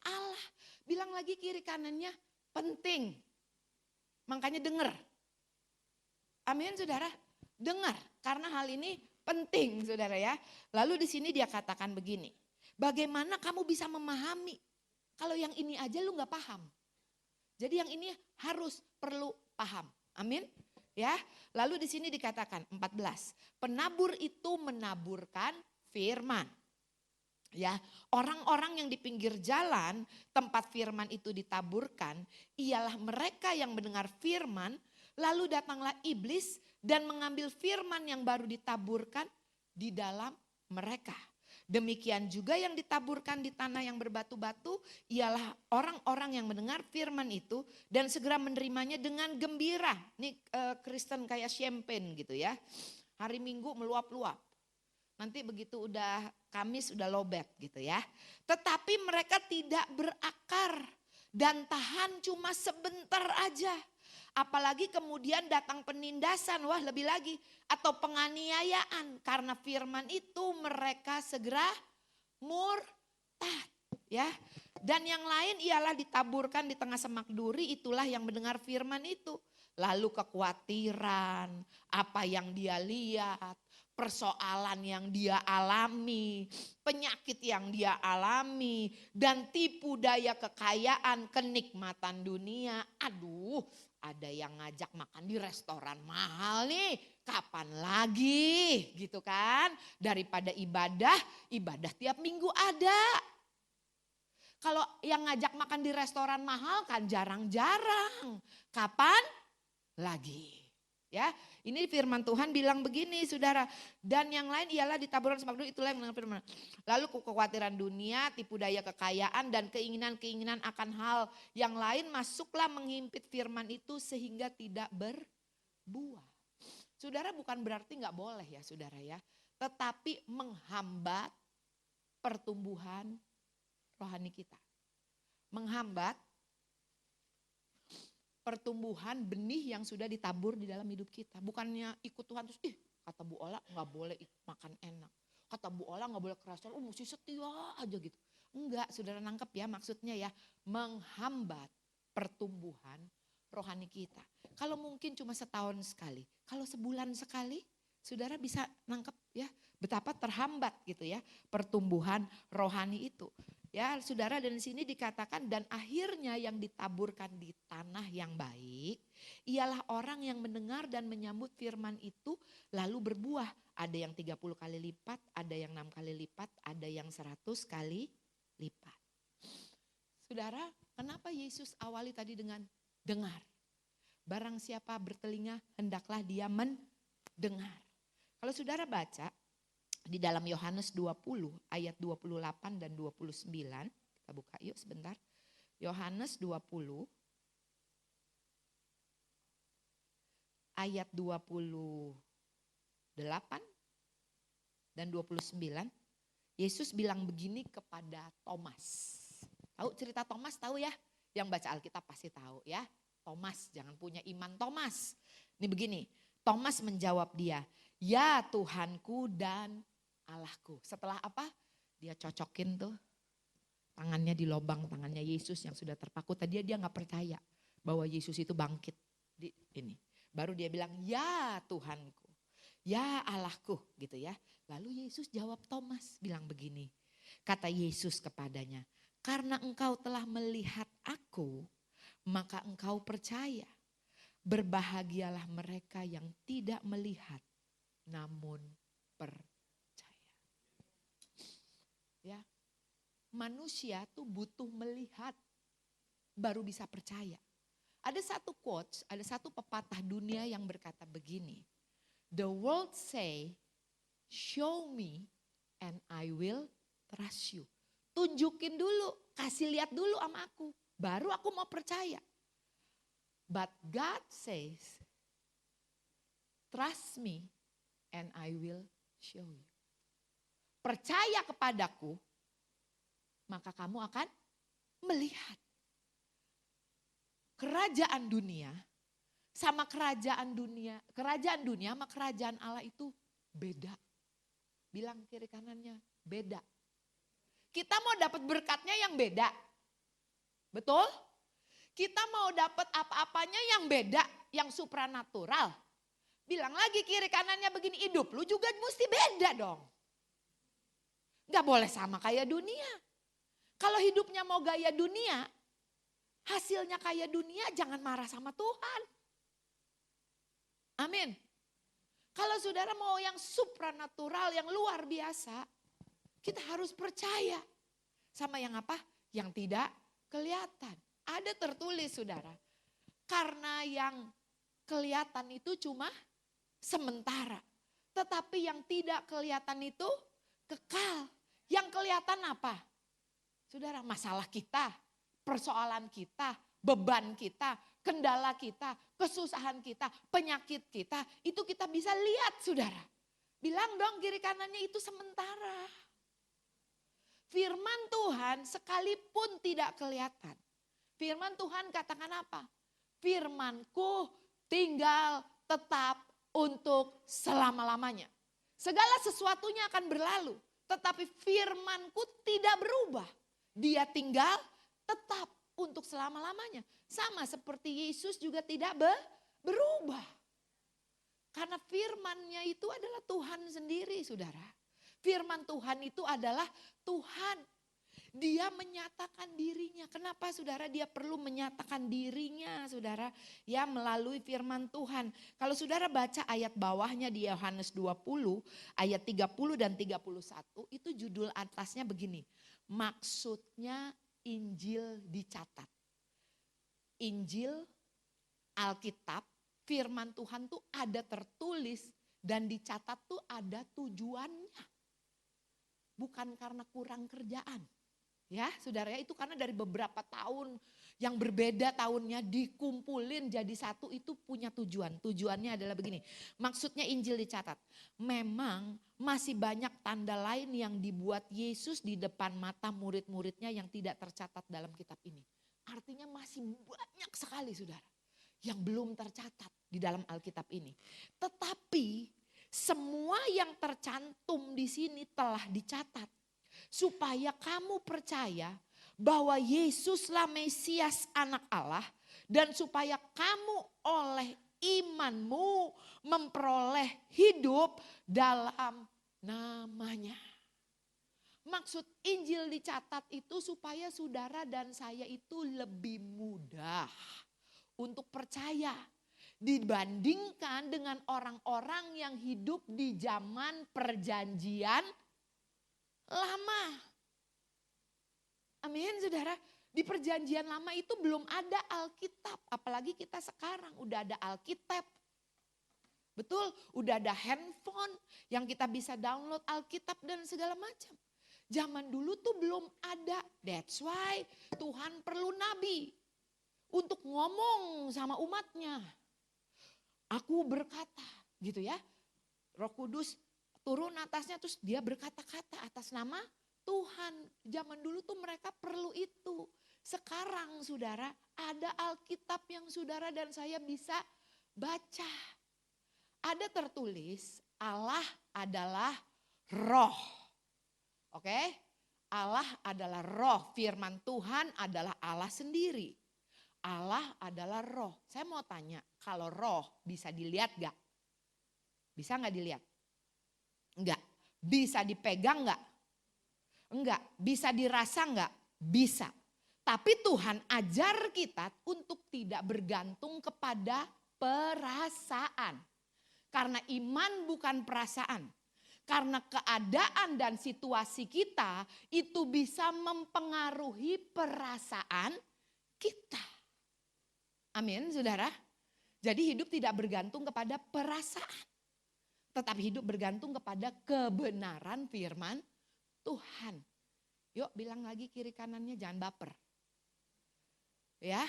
Allah. Bilang lagi kiri kanannya penting. Makanya dengar. Amin saudara. Dengar karena hal ini penting saudara ya. Lalu di sini dia katakan begini. Bagaimana kamu bisa memahami kalau yang ini aja lu gak paham. Jadi yang ini harus perlu paham. Amin. Ya. Lalu di sini dikatakan 14. Penabur itu menaburkan firman. Ya, orang-orang yang di pinggir jalan tempat firman itu ditaburkan ialah mereka yang mendengar firman, lalu datanglah iblis dan mengambil firman yang baru ditaburkan di dalam mereka. Demikian juga yang ditaburkan di tanah yang berbatu-batu ialah orang-orang yang mendengar firman itu dan segera menerimanya dengan gembira. Ini Kristen kayak champagne gitu ya. Hari Minggu meluap-luap. Nanti begitu udah Kamis udah lobet gitu ya. Tetapi mereka tidak berakar dan tahan cuma sebentar aja. Apalagi kemudian datang penindasan, wah lebih lagi. Atau penganiayaan karena firman itu mereka segera murtad. Ya. Dan yang lain ialah ditaburkan di tengah semak duri, itulah yang mendengar firman itu. Lalu kekhawatiran, apa yang dia lihat, persoalan yang dia alami, penyakit yang dia alami, dan tipu daya kekayaan, kenikmatan dunia. Aduh, ada yang ngajak makan di restoran mahal nih, kapan lagi gitu kan. Daripada ibadah tiap minggu ada. Kalau yang ngajak makan di restoran mahal kan jarang-jarang. Kapan lagi? Ya, ini firman Tuhan bilang begini saudara. Dan yang lain ialah ditaburkan semak duri, itulah yang mendengar firman. Lalu kekhawatiran dunia, tipu daya kekayaan dan keinginan-keinginan akan hal yang lain masuklah menghimpit firman itu sehingga tidak berbuah. Saudara bukan berarti gak boleh ya saudara ya. Tetapi menghambat pertumbuhan rohani kita. Menghambat pertumbuhan benih yang sudah ditabur di dalam hidup kita. Bukannya ikut Tuhan terus, kata Bu Ola gak boleh makan enak. Kata Bu Ola gak boleh kerasuan, mesti setia aja gitu. Enggak, saudara nangkep ya maksudnya ya. Menghambat pertumbuhan rohani kita. Kalau mungkin cuma setahun sekali, kalau sebulan sekali, saudara bisa nangkep ya. Betapa terhambat gitu ya pertumbuhan rohani itu. Ya saudara, dan di sini dikatakan dan akhirnya yang ditaburkan di tanah yang baik ialah orang yang mendengar dan menyambut firman itu lalu berbuah. Ada yang 30 kali lipat, ada yang 6 kali lipat, ada yang 100 kali lipat. Saudara, kenapa Yesus awali tadi dengan dengar? Barang siapa bertelinga hendaklah dia mendengar. Kalau saudara baca di dalam Yohanes 20 ayat 28 dan 29. Kita buka yuk sebentar. Yohanes 20 ayat 28 dan 29. Yesus bilang begini kepada Thomas. Tahu cerita Thomas, tahu ya? Yang baca Alkitab pasti tahu ya. Thomas, jangan punya iman Thomas. Ini begini, Thomas menjawab dia, ya Tuhanku dan Allahku. Setelah apa? Dia cocokin tuh tangannya di lubang tangannya Yesus yang sudah terpaku. Tadi dia nggak percaya bahwa Yesus itu bangkit. Ini baru dia bilang, ya Tuhanku, ya Allahku gitu ya. Lalu Yesus jawab Thomas bilang begini, kata Yesus kepadanya, karena engkau telah melihat aku, maka engkau percaya. Berbahagialah mereka yang tidak melihat, namun percaya. Ya, manusia tuh butuh melihat, baru bisa percaya. Ada satu quotes, ada satu pepatah dunia yang berkata begini, the world say, show me and I will trust you. Tunjukin dulu, kasih lihat dulu sama aku, baru aku mau percaya. But God says, trust me and I will show you. Percaya kepadaku, maka kamu akan melihat. Kerajaan dunia sama kerajaan dunia sama kerajaan Allah itu beda. Bilang kiri kanannya, beda. Kita mau dapat berkatnya yang beda. Betul? Kita mau dapat apa-apanya yang beda, yang supranatural. Bilang lagi kiri kanannya begini, hidup lu juga mesti beda dong. Gak boleh sama kayak dunia. Kalau hidupnya mau gaya dunia, hasilnya kayak dunia, jangan marah sama Tuhan. Amin. Kalau saudara mau yang supranatural, yang luar biasa, kita harus percaya. Sama yang apa? Yang tidak kelihatan. Ada tertulis saudara. Karena yang kelihatan itu cuma sementara. Tetapi yang tidak kelihatan itu kekal. Yang kelihatan apa? Saudara, masalah kita, persoalan kita, beban kita, kendala kita, kesusahan kita, penyakit kita, itu kita bisa lihat saudara. Bilang dong kiri kanannya itu sementara. Firman Tuhan sekalipun tidak kelihatan. Firman Tuhan katakan apa? Firmanku tinggal tetap untuk selama-lamanya. Segala sesuatunya akan berlalu. Tetapi firmanku tidak berubah. Dia tinggal tetap untuk selama-lamanya. Sama seperti Yesus juga tidak berubah. Karena firmannya itu adalah Tuhan sendiri saudara. Firman Tuhan itu adalah Tuhan. Dia menyatakan dirinya. Kenapa saudara dia perlu menyatakan dirinya saudara? Ya melalui firman Tuhan. Kalau saudara baca ayat bawahnya di Yohanes 20 ayat 30 dan 31 itu judul atasnya begini. Maksudnya Injil dicatat. Injil, Alkitab, firman Tuhan tuh ada tertulis dan dicatat tuh ada tujuannya. Bukan karena kurang kerjaan. Ya saudara ya, itu karena dari beberapa tahun yang berbeda tahunnya dikumpulin jadi satu itu punya tujuan. Tujuannya adalah begini, maksudnya Injil dicatat. Memang masih banyak tanda lain yang dibuat Yesus di depan mata murid-muridnya yang tidak tercatat dalam kitab ini. Artinya masih banyak sekali saudara yang belum tercatat di dalam Alkitab ini. Tetapi semua yang tercantum di sini telah dicatat. Supaya kamu percaya bahwa Yesuslah Mesias anak Allah. Dan supaya kamu oleh imanmu memperoleh hidup dalam namanya. Maksud Injil dicatat itu supaya saudara dan saya itu lebih mudah untuk percaya. Dibandingkan dengan orang-orang yang hidup di zaman perjanjian lama. Amin saudara. Di perjanjian lama itu belum ada Alkitab. Apalagi kita sekarang udah ada Alkitab. Betul, udah ada handphone yang kita bisa download Alkitab dan segala macam. Zaman dulu tuh belum ada. That's why Tuhan perlu nabi untuk ngomong sama umatnya. Aku berkata gitu ya. Roh Kudus turun atasnya terus dia berkata-kata atas nama Tuhan. Zaman dulu tuh mereka perlu itu. Sekarang saudara ada Alkitab yang saudara dan saya bisa baca. Ada tertulis Allah adalah roh. Oke? Allah adalah roh. Firman Tuhan adalah Allah sendiri. Allah adalah roh. Saya mau tanya, kalau roh bisa dilihat gak? Bisa gak dilihat? Enggak. Bisa dipegang gak? Enggak. Bisa dirasa enggak? Bisa. Tapi Tuhan ajar kita untuk tidak bergantung kepada perasaan. Karena iman bukan perasaan. Karena keadaan dan situasi kita itu bisa mempengaruhi perasaan kita. Amin, saudara. Jadi hidup tidak bergantung kepada perasaan. Tetapi hidup bergantung kepada kebenaran firman Tuhan. Yuk bilang lagi kiri kanannya jangan baper. Ya,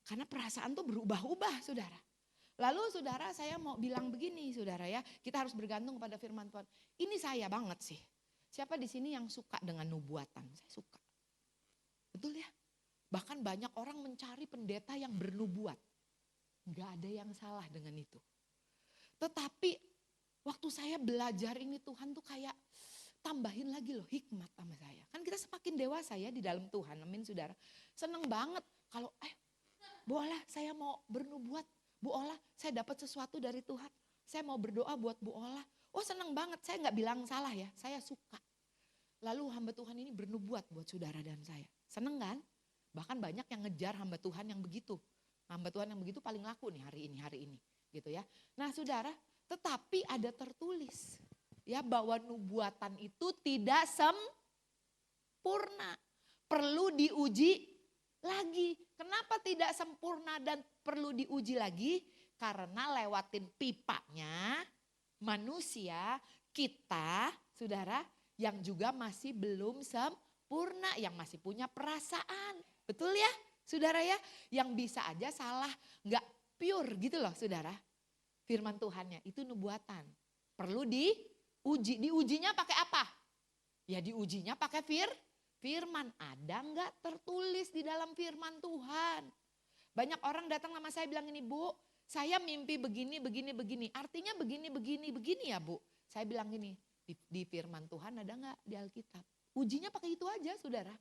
karena perasaan tuh berubah-ubah saudara. Lalu saudara saya mau bilang begini saudara ya. Kita harus bergantung kepada firman Tuhan. Ini saya banget sih. Siapa di sini yang suka dengan nubuatan? Saya suka. Betul ya? Bahkan banyak orang mencari pendeta yang bernubuat. Gak ada yang salah dengan itu. Tetapi waktu saya belajar ini Tuhan tuh kayak tambahin lagi loh hikmat sama saya. Kan kita semakin dewasa ya di dalam Tuhan. Amin saudara. Seneng banget kalau Bu Ola saya mau bernubuat. Bu Ola saya dapat sesuatu dari Tuhan. Saya mau berdoa buat Bu Ola. Oh seneng banget, saya gak bilang salah ya. Saya suka. Lalu hamba Tuhan ini bernubuat buat saudara dan saya. Seneng kan? Bahkan banyak yang ngejar hamba Tuhan yang begitu. Hamba Tuhan yang begitu paling laku nih hari ini. Gitu ya. Nah saudara, tetapi ada tertulis. Ya bahwa nubuatan itu tidak sempurna. Perlu diuji lagi. Kenapa tidak sempurna dan perlu diuji lagi? Karena lewatin pipanya manusia kita saudara yang juga masih belum sempurna. Yang masih punya perasaan. Betul ya saudara ya? Yang bisa aja salah gak pure gitu loh saudara. Firman Tuhannya itu nubuatan. Perlu diuji. Diujinya pakai apa? Ya diujinya pakai firman. Ada nggak tertulis di dalam firman Tuhan? Banyak orang datang sama saya bilang ini Bu, saya mimpi begini. Artinya begini ya Bu. Saya bilang gini, di firman Tuhan ada nggak di Alkitab? Ujinya pakai itu aja saudara.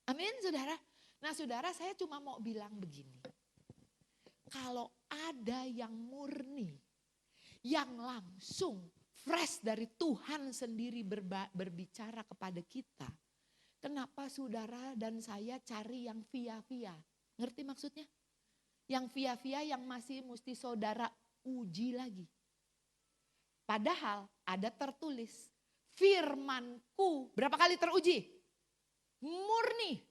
Amin saudara. Nah saudara saya cuma mau bilang begini. Kalau ada yang murni, yang langsung fresh dari Tuhan sendiri berbicara kepada kita. Kenapa saudara dan saya cari yang via-via? Ngerti maksudnya? Yang via-via yang masih mesti saudara uji lagi. Padahal ada tertulis, firmanku berapa kali teruji? Murni.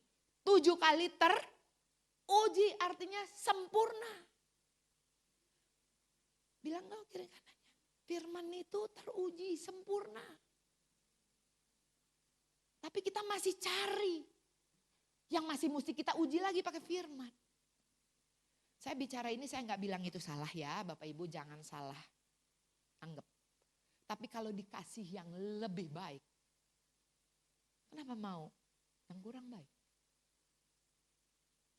7 kali teruji artinya sempurna. Bilang kau kiri kanannya. Firman itu teruji sempurna. Tapi kita masih cari. Yang masih mesti kita uji lagi pakai firman. Saya bicara ini saya nggak bilang itu salah ya. Bapak Ibu jangan salah anggap. Tapi kalau dikasih yang lebih baik. Kenapa mau yang kurang baik?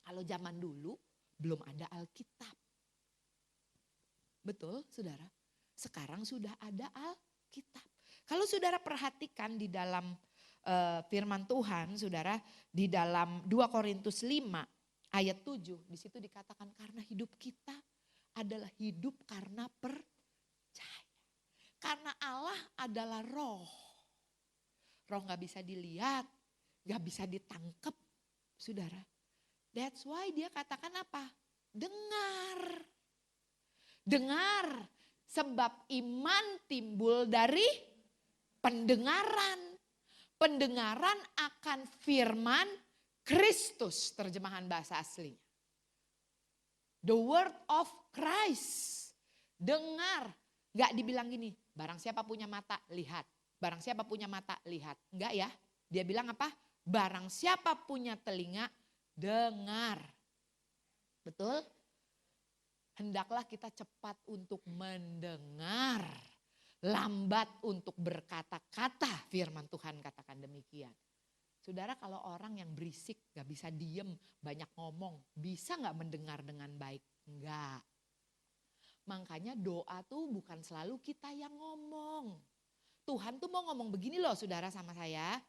Kalau zaman dulu belum ada Alkitab. Betul saudara? Sekarang sudah ada Alkitab. Kalau saudara perhatikan di dalam firman Tuhan saudara. Di dalam 2 Korintus 5 ayat 7. Di situ dikatakan karena hidup kita adalah hidup karena percaya. Karena Allah adalah roh. Roh gak bisa dilihat. Gak bisa ditangkap saudara. That's why dia katakan apa? Dengar. Dengar. Sebab iman timbul dari pendengaran. Pendengaran akan firman Kristus. Terjemahan bahasa aslinya. The word of Christ. Dengar. Gak dibilang gini. Barang siapa punya mata, lihat. Barang siapa punya mata, lihat. Enggak ya. Dia bilang apa? Barang siapa punya telinga, dengar. Betul? Hendaklah kita cepat untuk mendengar. lambat untuk berkata-kata, firman Tuhan katakan demikian. Saudara, kalau orang yang berisik, gak bisa diem, banyak ngomong, bisa gak mendengar dengan baik? Enggak. Makanya doa tuh bukan selalu kita yang ngomong. Tuhan tuh mau ngomong begini loh saudara sama saya.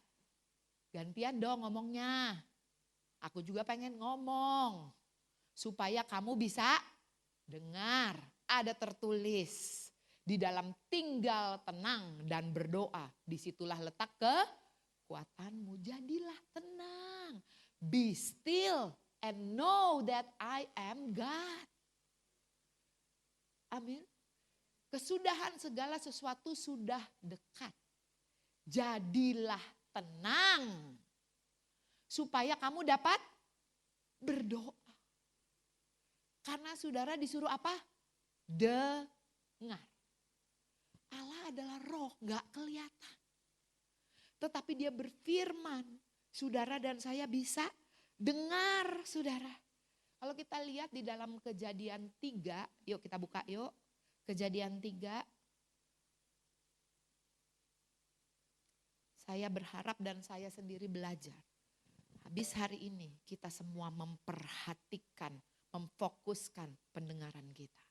Gantian dong ngomongnya. Aku juga pengen ngomong. Supaya kamu bisa dengar. Ada tertulis. Di dalam tinggal tenang dan berdoa. Disitulah letak kekuatanmu. Jadilah tenang. Be still and know that I am God. Amin. Kesudahan segala sesuatu sudah dekat. Jadilah tenang. Supaya kamu dapat berdoa. Karena saudara disuruh apa? Dengar. Allah adalah roh, gak kelihatan. Tetapi dia berfirman. Saudara dan saya bisa dengar saudara. Kalau kita lihat di dalam Kejadian 3, yuk kita buka yuk. Kejadian 3. Saya berharap dan saya sendiri belajar. Habis hari ini kita semua memperhatikan, memfokuskan pendengaran kita.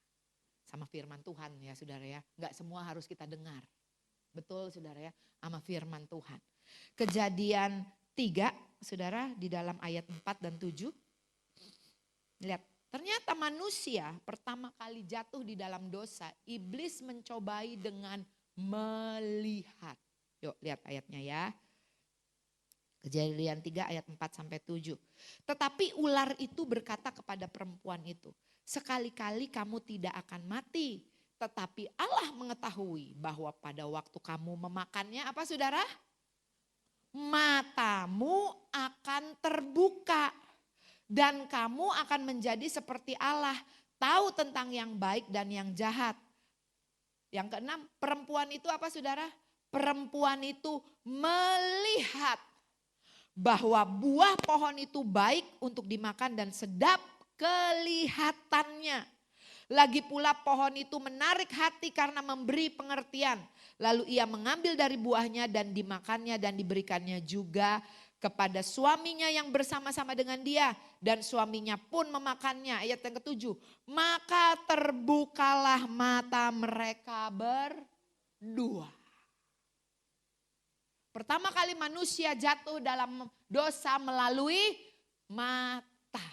Sama firman Tuhan ya saudara ya. Enggak semua harus kita dengar. Betul saudara ya, sama firman Tuhan. Kejadian 3 saudara di dalam ayat 4 dan 7. Lihat, ternyata manusia pertama kali jatuh di dalam dosa. Iblis mencobai dengan melihat. Yuk lihat ayatnya ya. Kejadian 3 ayat 4 sampai 7. Tetapi ular itu berkata kepada perempuan itu, sekali-kali kamu tidak akan mati. Tetapi Allah mengetahui bahwa pada waktu kamu memakannya apa saudara? Matamu akan terbuka. Dan kamu akan menjadi seperti Allah. Tahu tentang yang baik dan yang jahat. Yang keenam, perempuan itu apa saudara? Perempuan itu melihat bahwa buah pohon itu baik untuk dimakan dan sedap kelihatannya. Lagi pula pohon itu menarik hati karena memberi pengertian. Lalu ia mengambil dari buahnya dan dimakannya dan diberikannya juga kepada suaminya yang bersama-sama dengan dia. Dan suaminya pun memakannya. Ayat yang ke-7. Maka terbukalah mata mereka berdua. Pertama kali manusia jatuh dalam dosa melalui mata.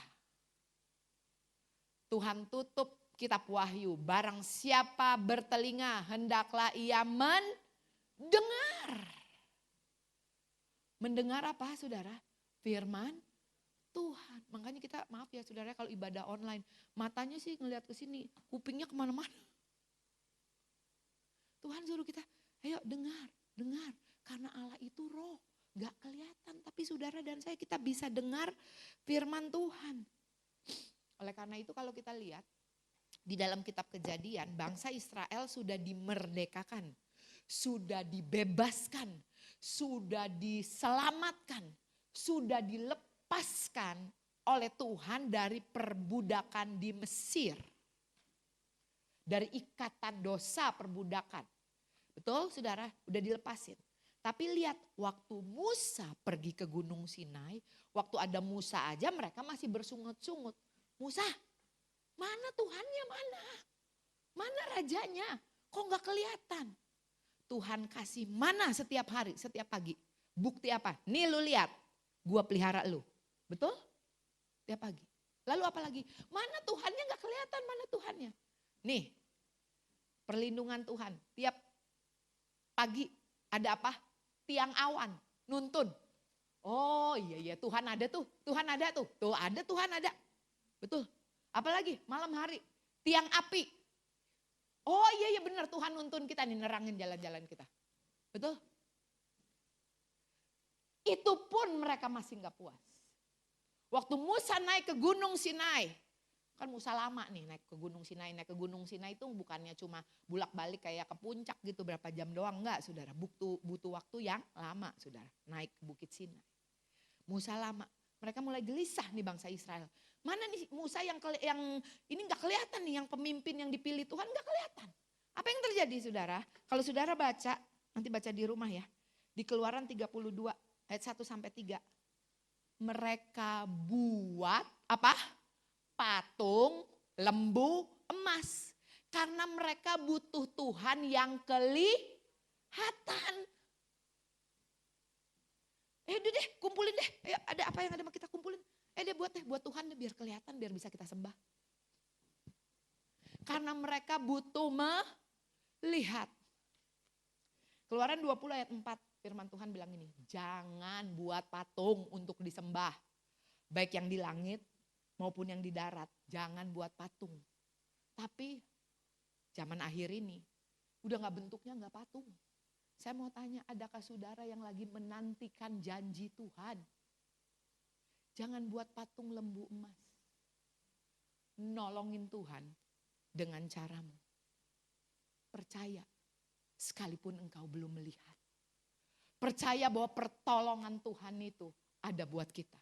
Tuhan tutup kitab Wahyu. Barang siapa bertelinga hendaklah ia mendengar. Mendengar apa saudara? Firman Tuhan. Makanya kita maaf ya saudara kalau ibadah online. Matanya sih ngelihat ke sini. Kupingnya kemana-mana. Tuhan suruh kita ayo dengar. Karena Allah itu roh, gak kelihatan. Tapi saudara dan saya kita bisa dengar firman Tuhan. Oleh karena itu kalau kita lihat di dalam kitab Kejadian, bangsa Israel sudah dimerdekakan, sudah dibebaskan, sudah diselamatkan, sudah dilepaskan oleh Tuhan dari perbudakan di Mesir. Dari ikatan dosa perbudakan. Betul saudara, udah dilepasin. Tapi lihat waktu Musa pergi ke Gunung Sinai, waktu ada Musa aja mereka masih bersungut-sungut. Musa, mana Tuhannya mana? Mana rajanya? Kok gak kelihatan? Tuhan kasih mana setiap hari, setiap pagi. Bukti apa? Nih lu lihat, gua pelihara lu. Betul? Tiap pagi. Lalu apa lagi? Mana Tuhannya gak kelihatan, mana Tuhannya? Nih, perlindungan Tuhan. Tiap pagi ada apa? Tiang awan, nuntun. Oh iya Tuhan ada tuh, Tuhan ada tuh. Tuh ada Tuhan ada. Betul. Apalagi malam hari, tiang api. Oh iya benar Tuhan nuntun kita nih nerangin jalan-jalan kita. Betul. Itu pun mereka masih gak puas. Waktu Musa naik ke Gunung Sinai. Kan Musa lama nih naik ke Gunung Sinai. Naik ke Gunung Sinai itu bukannya cuma bulak-balik kayak ke puncak gitu berapa jam doang. Enggak saudara, butuh waktu yang lama saudara. Naik ke Bukit Sinai. Musa lama, mereka mulai gelisah nih bangsa Israel. Mana nih Musa yang ini gak kelihatan nih yang pemimpin yang dipilih Tuhan gak kelihatan. Apa yang terjadi saudara? Kalau saudara baca, nanti baca di rumah ya. Di Keluaran 32 ayat 1 sampai 3. Mereka buat apa? Patung lembu emas. Karena mereka butuh Tuhan yang kelihatan. Udah deh, kumpulin deh. Ayo, ada apa yang ada sama kita kumpulin. Buat Tuhan deh, biar kelihatan, biar bisa kita sembah. Karena mereka butuh melihat. Keluaran 20 ayat 4, firman Tuhan bilang ini, jangan buat patung untuk disembah. Baik yang di langit maupun yang di darat, jangan buat patung. Tapi zaman akhir ini, udah gak bentuknya gak patung. Saya mau tanya, adakah saudara yang lagi menantikan janji Tuhan? Jangan buat patung lembu emas. Nolongin Tuhan dengan caramu. Percaya, sekalipun engkau belum melihat. Percaya bahwa pertolongan Tuhan itu ada buat kita.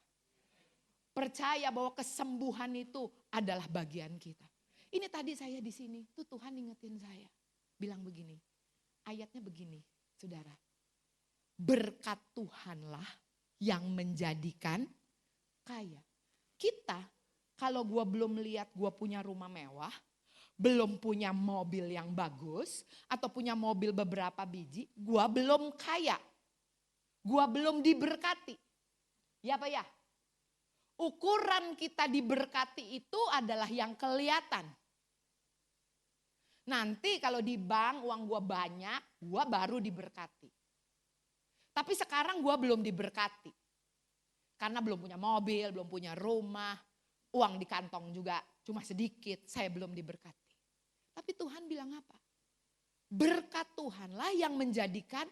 Percaya bahwa kesembuhan itu adalah bagian kita. Ini tadi saya di sini, tuh Tuhan ingetin saya. Bilang begini, ayatnya begini, saudara. Berkat Tuhanlah yang menjadikan kaya. Kita, kalau gua belum lihat gua punya rumah mewah, belum punya mobil yang bagus, atau punya mobil beberapa biji, gua belum kaya. Gua belum diberkati. Ya apa ya? Ukuran kita diberkati itu adalah yang kelihatan. Nanti kalau di bank uang gua banyak, gua baru diberkati. Tapi sekarang gua belum diberkati. Karena belum punya mobil, belum punya rumah, uang di kantong juga cuma sedikit, saya belum diberkati. Tapi Tuhan bilang apa? Berkat Tuhanlah yang menjadikan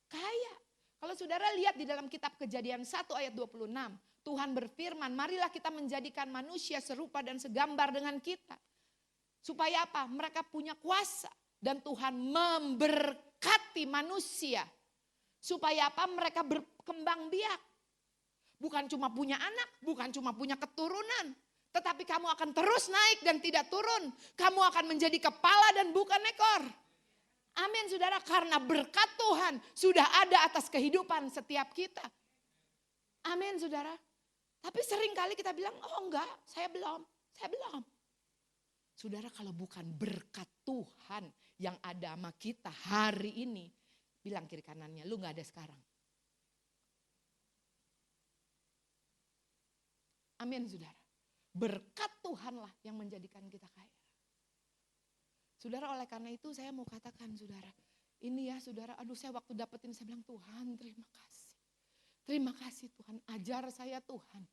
kaya. Kalau saudara lihat di dalam kitab Kejadian 1 ayat 26, Tuhan berfirman, marilah kita menjadikan manusia serupa dan segambar dengan kita. Supaya apa? Mereka punya kuasa dan Tuhan memberkati manusia. Supaya apa? Mereka berkembang biak. Bukan cuma punya anak, bukan cuma punya keturunan. Tetapi kamu akan terus naik dan tidak turun. Kamu akan menjadi kepala dan bukan ekor. Amin saudara, karena berkat Tuhan sudah ada atas kehidupan setiap kita. Amin saudara. Tapi sering kali kita bilang, oh enggak, saya belum. Saudara, kalau bukan berkat Tuhan yang ada sama kita hari ini, bilang kiri kanannya, lu gak ada sekarang. Amin saudara. Berkat Tuhanlah yang menjadikan kita kaya. Saudara, oleh karena itu saya mau katakan saudara, ini ya saudara, aduh saya waktu dapetin saya bilang Tuhan terima kasih. Terima kasih Tuhan, ajar saya Tuhan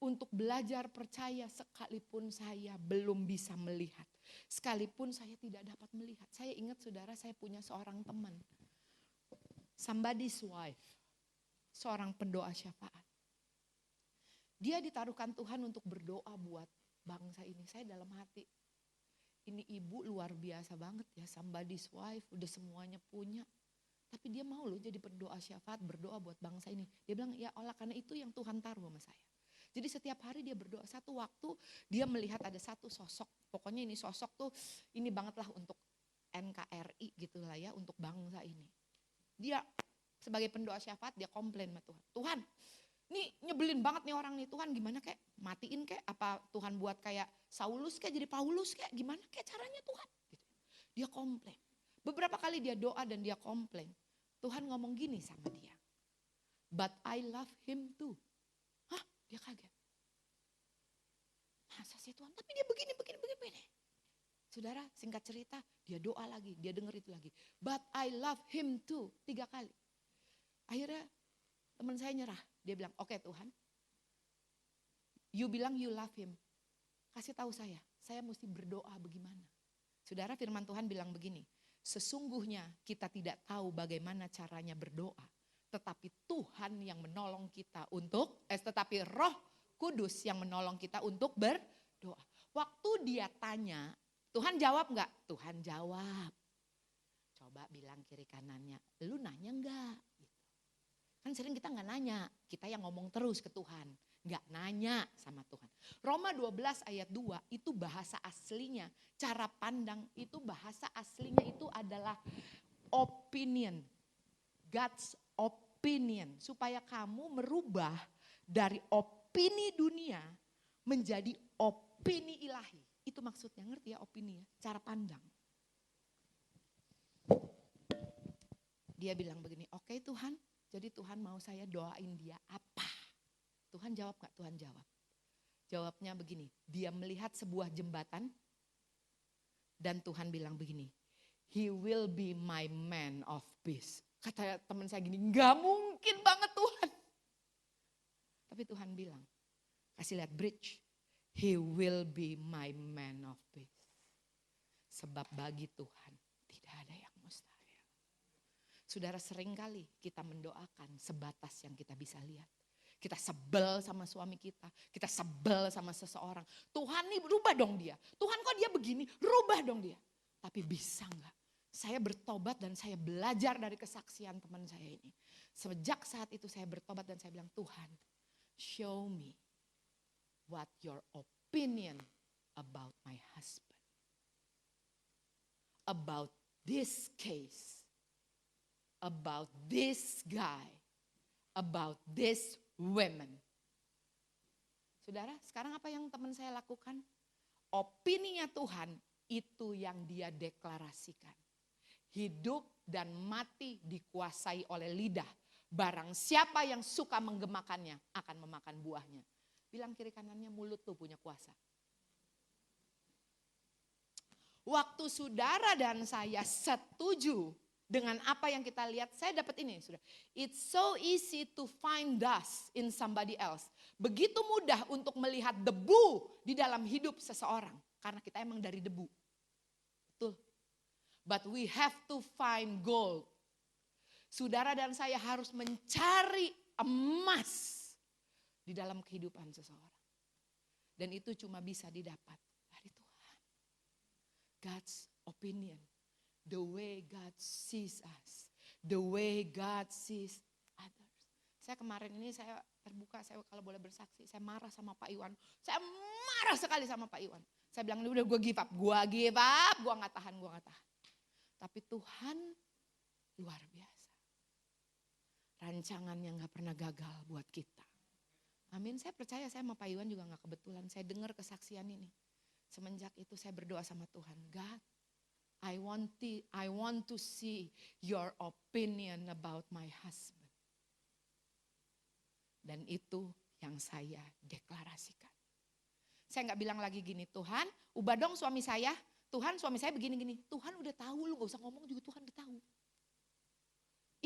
untuk belajar percaya sekalipun saya belum bisa melihat. Sekalipun saya tidak dapat melihat. Saya ingat saudara, saya punya seorang teman. Somebody's wife, seorang pendoa syafaat. Dia ditaruhkan Tuhan untuk berdoa buat bangsa ini. Saya dalam hati, ini ibu luar biasa banget ya, somebody's wife, udah semuanya punya. Tapi dia mau loh jadi pendoa syafaat, berdoa buat bangsa ini. Dia bilang ya Allah, karena itu yang Tuhan taruh sama saya. Jadi setiap hari dia berdoa. Satu waktu dia melihat ada satu sosok, pokoknya ini sosok tuh ini banget lah untuk NKRI gitu lah ya, untuk bangsa ini. Dia sebagai pendoa syafaat dia komplain sama Tuhan. Tuhan, nih nyebelin banget nih orang nih, Tuhan gimana kek, matiin kek, apa Tuhan buat kayak Saulus kek jadi Paulus kek, gimana kek caranya Tuhan. Gitu. Dia komplain. Beberapa kali dia doa dan dia komplain. Tuhan ngomong gini sama dia. But I love him too. Hah? Dia kaget. Masa sih Tuhan? Tapi dia begini. Saudara, singkat cerita, dia doa lagi, dia denger itu lagi. But I love him too. 3 kali. Akhirnya teman saya nyerah. Dia bilang, oke Tuhan. You bilang you love him. Kasih tahu saya mesti berdoa bagaimana. Saudara, firman Tuhan bilang begini. Sesungguhnya kita tidak tahu bagaimana caranya berdoa. Tetapi Tuhan yang menolong kita tetapi Roh Kudus yang menolong kita untuk berdoa. Waktu dia tanya, Tuhan jawab enggak? Tuhan jawab. Coba bilang kiri kanannya, lu nanya enggak? Gitu. Kan sering kita enggak nanya, kita yang ngomong terus ke Tuhan. Nggak nanya sama Tuhan. Roma 12 ayat 2 itu bahasa aslinya. Cara pandang itu bahasa aslinya itu adalah opinion. God's opinion. Supaya kamu merubah dari opini dunia menjadi opini ilahi. Itu maksudnya, ngerti ya opini ya? Cara pandang. Dia bilang begini, oke Tuhan, jadi Tuhan mau saya doain dia apa? Tuhan jawab gak? Tuhan jawab. Jawabnya begini, dia melihat sebuah jembatan dan Tuhan bilang begini, he will be my man of peace. Kata teman saya gini, gak mungkin banget Tuhan. Tapi Tuhan bilang, kasih lihat bridge, he will be my man of peace. Sebab bagi Tuhan tidak ada yang mustahil. Saudara, seringkali kita mendoakan sebatas yang kita bisa lihat. Kita sebel sama suami kita sebel sama seseorang. Tuhan nih rubah dong dia. Tuhan kok dia begini, rubah dong dia. Tapi bisa enggak? Saya bertobat dan saya belajar dari kesaksian teman saya ini. Sejak saat itu saya bertobat dan saya bilang, Tuhan, show me what your opinion about my husband. About this case. About this guy. About this women. Saudara, sekarang apa yang teman saya lakukan? Opininya Tuhan itu yang dia deklarasikan. Hidup dan mati dikuasai oleh lidah. Barang siapa yang suka menggemakannya akan memakan buahnya. Bilang kiri kanannya, mulut tuh punya kuasa. Waktu saudara dan saya setuju dengan apa yang kita lihat, saya dapat ini, saudara. It's so easy to find dust in somebody else. Begitu mudah untuk melihat debu di dalam hidup seseorang. Karena kita emang dari debu. Betul. But we have to find gold. Saudara dan saya harus mencari emas di dalam kehidupan seseorang. Dan itu cuma bisa didapat dari Tuhan. God's opinion. The way God sees us. The way God sees others. Saya kemarin ini saya terbuka, saya kalau boleh bersaksi, saya marah sama Pak Iwan. Saya marah sekali sama Pak Iwan. Saya bilang, udah gue give up, gue gak tahan. Tapi Tuhan luar biasa. Rancangan yang gak pernah gagal buat kita. Amin, saya percaya saya sama Pak Iwan juga gak kebetulan. Saya dengar kesaksian ini. Semenjak itu saya berdoa sama Tuhan, God, I want to see your opinion about my husband. Dan itu yang saya deklarasikan. Saya gak bilang lagi gini, Tuhan ubah dong suami saya. Tuhan suami saya begini-gini. Tuhan udah tahu, lu gak usah ngomong juga Tuhan udah tahu.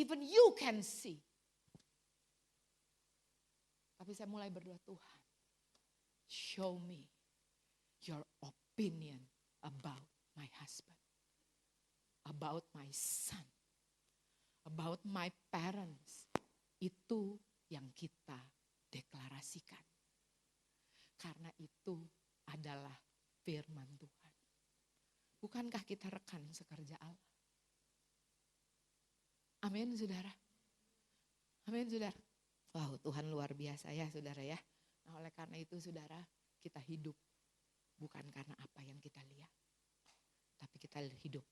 Even you can see. Tapi saya mulai berdoa, Tuhan show me your opinion about my husband. About my son, about my parents. Itu yang kita deklarasikan. Karena itu adalah firman Tuhan. Bukankah kita rekan sekerja Allah? Amin saudara. Amin saudara. Wow, Tuhan luar biasa ya saudara ya. Nah, oleh karena itu saudara, kita hidup bukan karena apa yang kita lihat. Tapi kita hidup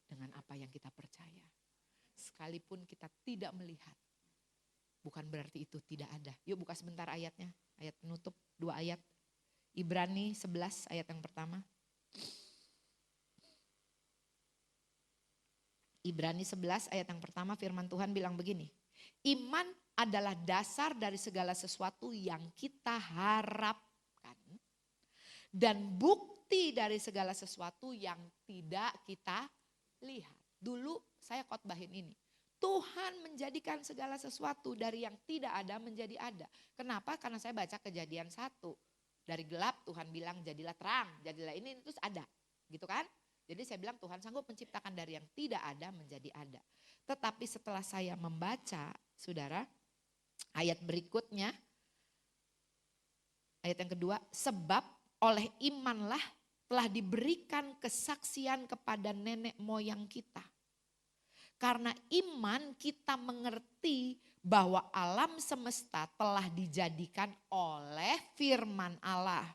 dengan apa yang kita percaya. Sekalipun kita tidak melihat, bukan berarti itu tidak ada. Yuk buka sebentar ayatnya, ayat penutup 2 ayat. Ibrani 11 ayat yang pertama. Ibrani 11 ayat yang pertama firman Tuhan bilang begini. Iman adalah dasar dari segala sesuatu yang kita harapkan. Dan bukti dari segala sesuatu yang tidak kita lihat. Dulu saya khotbahin ini. Tuhan menjadikan segala sesuatu dari yang tidak ada menjadi ada. Kenapa? Karena saya baca Kejadian 1. Dari gelap Tuhan bilang jadilah terang, jadilah ini terus ada. Gitu kan? Jadi saya bilang Tuhan sanggup menciptakan dari yang tidak ada menjadi ada. Tetapi setelah saya membaca, saudara, ayat berikutnya, ayat yang kedua, sebab oleh imanlah telah diberikan kesaksian kepada nenek moyang kita. Karena iman kita mengerti bahwa alam semesta telah dijadikan oleh firman Allah.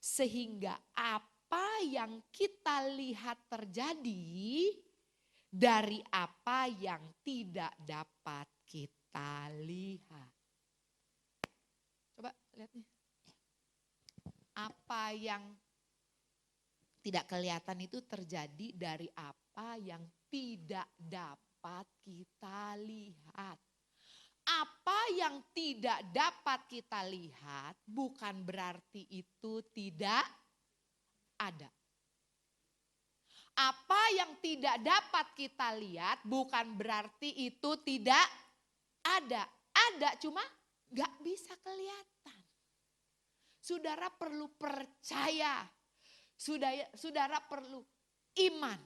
Sehingga apa yang kita lihat terjadi dari apa yang tidak dapat kita lihat. Coba lihat nih. Apa yang tidak kelihatan itu terjadi dari apa yang tidak dapat kita lihat. Apa yang tidak dapat kita lihat bukan berarti itu tidak ada. Apa yang tidak dapat kita lihat bukan berarti itu tidak ada. Ada cuma gak bisa kelihatan. Saudara perlu percaya. Saudara perlu iman.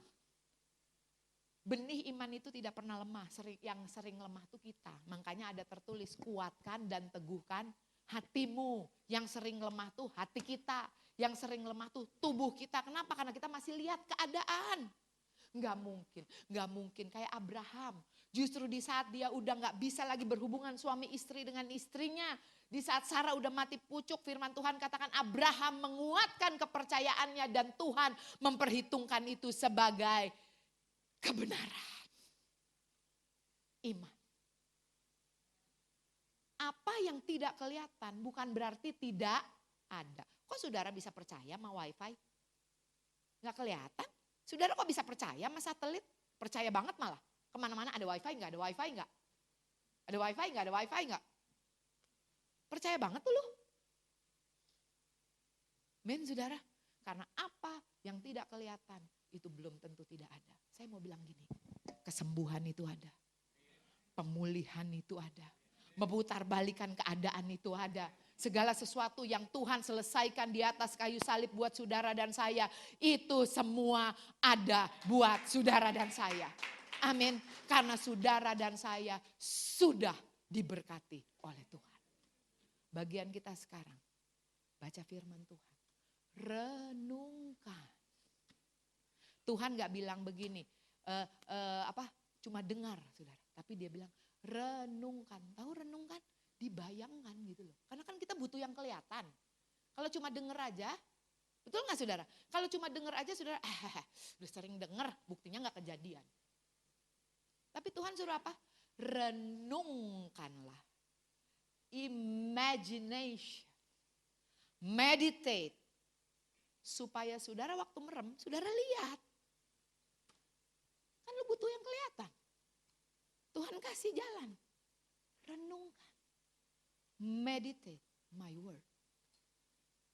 Benih iman itu tidak pernah lemah. Yang sering lemah itu kita. Makanya ada tertulis kuatkan dan teguhkan hatimu. Yang sering lemah tuh hati kita. Yang sering lemah tuh tubuh kita. Kenapa? Karena kita masih lihat keadaan. Gak mungkin kayak Abraham. Justru di saat dia udah gak bisa lagi berhubungan suami istri dengan istrinya. Di saat Sarah udah mati pucuk, firman Tuhan katakan Abraham menguatkan kepercayaannya dan Tuhan memperhitungkan itu sebagai kebenaran. Iman. Apa yang tidak kelihatan bukan berarti tidak ada. Kok saudara bisa percaya sama wifi? Gak kelihatan? Saudara kok bisa percaya sama satelit? Percaya banget malah. Kemana-mana ada wifi gak? Ada wifi gak? Ada wifi gak? Ada wifi gak? Percaya banget tuh lu. Men saudara. Karena apa yang tidak kelihatan itu belum tentu tidak ada. Saya mau bilang gini. Kesembuhan itu ada. Pemulihan itu ada. Memutarbalikkan keadaan itu ada. Segala sesuatu yang Tuhan selesaikan di atas kayu salib buat saudara dan saya. Itu semua ada buat saudara dan saya. Amin. Karena saudara dan saya sudah diberkati oleh Tuhan. Bagian kita sekarang. Baca firman Tuhan. Renungkan. Tuhan gak bilang begini. Cuma dengar saudara. Tapi dia bilang renungkan. Tahu renungkan? Dibayangkan gitu loh. Karena kan kita butuh yang kelihatan. Kalau cuma denger aja, betul gak saudara? Kalau cuma denger aja saudara, udah sering denger, buktinya gak kejadian. Tapi Tuhan suruh apa? Renungkanlah. Imagination. Meditate. Supaya saudara waktu merem, saudara lihat. Kan lu butuh yang kelihatan. Tuhan kasih jalan. Renungkan. Meditate my word.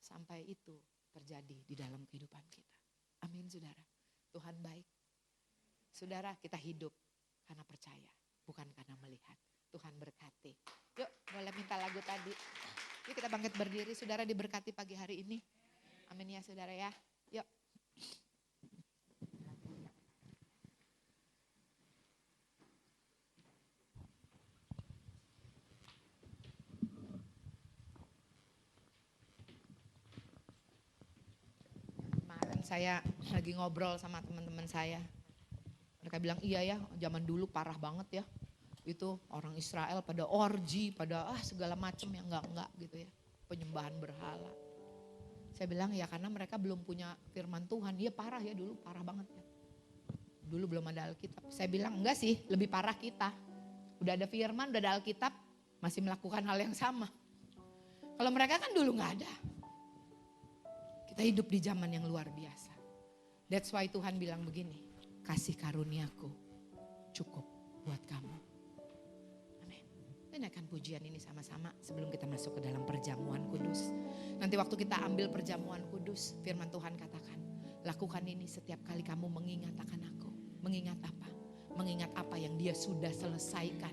Sampai itu terjadi di dalam kehidupan kita. Amin saudara. Tuhan baik. Saudara kita hidup karena percaya. Bukan karena melihat. Tuhan berkati. Yuk boleh minta lagu tadi. Yuk kita bangkit berdiri. Saudara diberkati pagi hari ini. Amin ya saudara ya. Yuk. Saya lagi ngobrol sama teman-teman saya. Mereka bilang iya ya zaman dulu parah banget ya. Itu orang Israel pada orgi, pada segala macam yang enggak gitu ya. Penyembahan berhala. Saya bilang ya karena mereka belum punya firman Tuhan. Iya parah ya dulu, parah banget ya. Dulu belum ada Alkitab. Saya bilang enggak sih, lebih parah kita. Udah ada firman, udah ada Alkitab, masih melakukan hal yang sama. Kalau mereka kan dulu enggak ada. Kita hidup di zaman yang luar biasa. That's why Tuhan bilang begini. Kasih karuniaku cukup buat kamu. Amin. Kita naikkan pujian ini sama-sama sebelum kita masuk ke dalam perjamuan kudus. Nanti waktu kita ambil perjamuan kudus, firman Tuhan katakan. Lakukan ini setiap kali kamu mengingat akan aku. Mengingat apa? Mengingat apa yang dia sudah selesaikan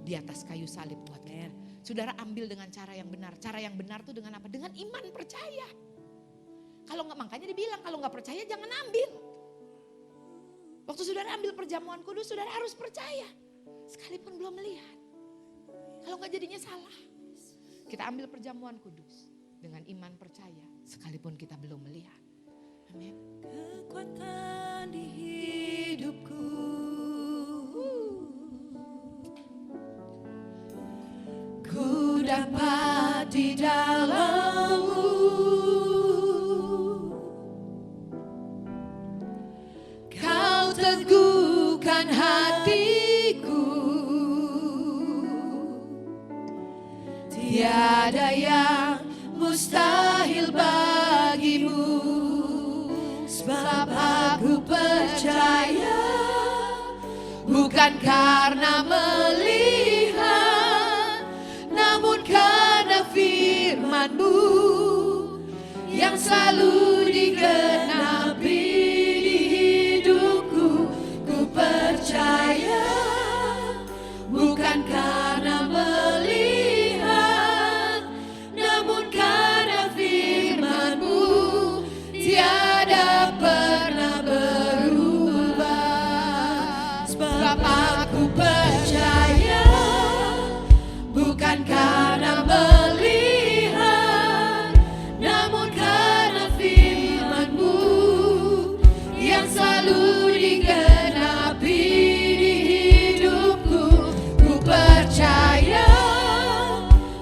di atas kayu salib buat kita. Saudara ambil dengan cara yang benar. Cara yang benar itu dengan apa? Dengan iman percaya. Kalau nggak makanya dibilang kalau nggak percaya jangan ambil. Waktu saudara ambil perjamuan kudus saudara harus percaya. Sekalipun belum melihat. Kalau nggak jadinya salah. Kita ambil perjamuan kudus dengan iman percaya sekalipun kita belum melihat. Amin. Kekuatan di hidupku bukan karena melihat, namun karena firman-Mu yang selalu digenapi di hidupku. Ku percaya bukan karena melihat, namun karena firman-Mu tiada pernah berubah. Sebab aku percaya bukan karena melihat, namun karena firman-Mu yang selalu digenapi di hidupku. Ku percaya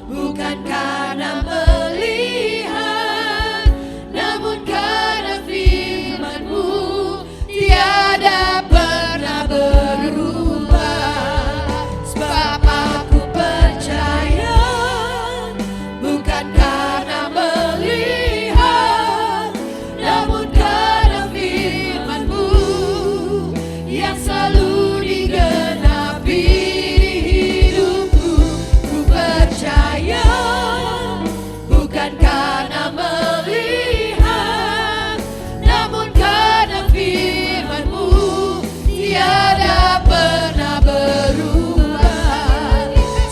bukan karena melihat, namun karena firman-Mu tiada pernah berubah. Sebab aku percaya bukan karena melihat, namun karena firman-Mu yang selalu digenapi di hidupku. Ku percaya bukan karena melihat, namun karena firman-Mu tiada pernah berubah.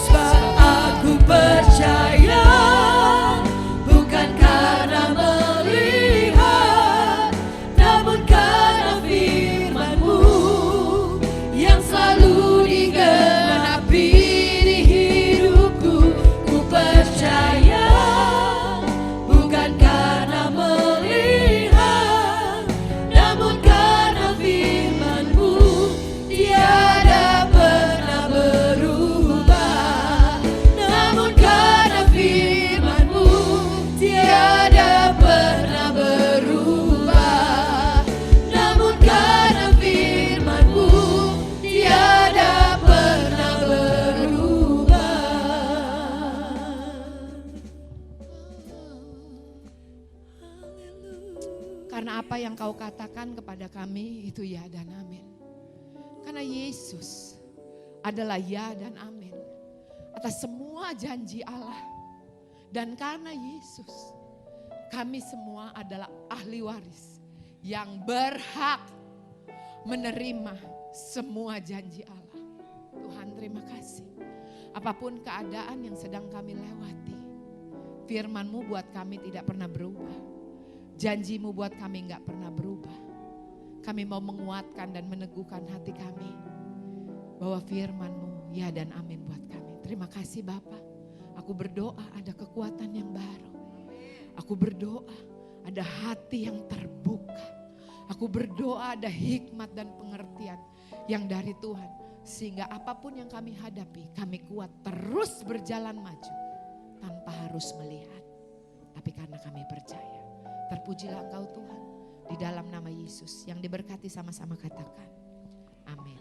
Sebab aku percaya bukan karena melihat, namun karena firman-Mu yang selalu digenapi di hidupku. Ku percaya bukan karena melihat, namun karena firman-Mu tiada pernah berubah. Namun karena firman-Mu tiada pernah berubah. Namun karena firman-Mu tiada pernah berubah. Karena apa yang Kau katakan kepada kami itu ya dan amin. Karena Yesus adalah ya dan amin atas semua janji Allah. Dan karena Yesus, kami semua adalah ahli waris yang berhak menerima semua janji Allah. Tuhan, terima kasih. Apapun keadaan yang sedang kami lewati, firman-Mu buat kami tidak pernah berubah. Janji-Mu buat kami gak pernah berubah. Kami mau menguatkan dan meneguhkan hati kami bahwa firman-Mu ya dan amin buat kami. Terima kasih Bapa. Aku berdoa ada kekuatan yang baru. Aku berdoa ada hati yang terbuka. Aku berdoa ada hikmat dan pengertian yang dari Tuhan. Sehingga apapun yang kami hadapi, kami kuat terus berjalan maju tanpa harus melihat. Tapi karena kami percaya. Terpujilah Engkau Tuhan di dalam nama Yesus. Yang diberkati sama-sama katakan amin.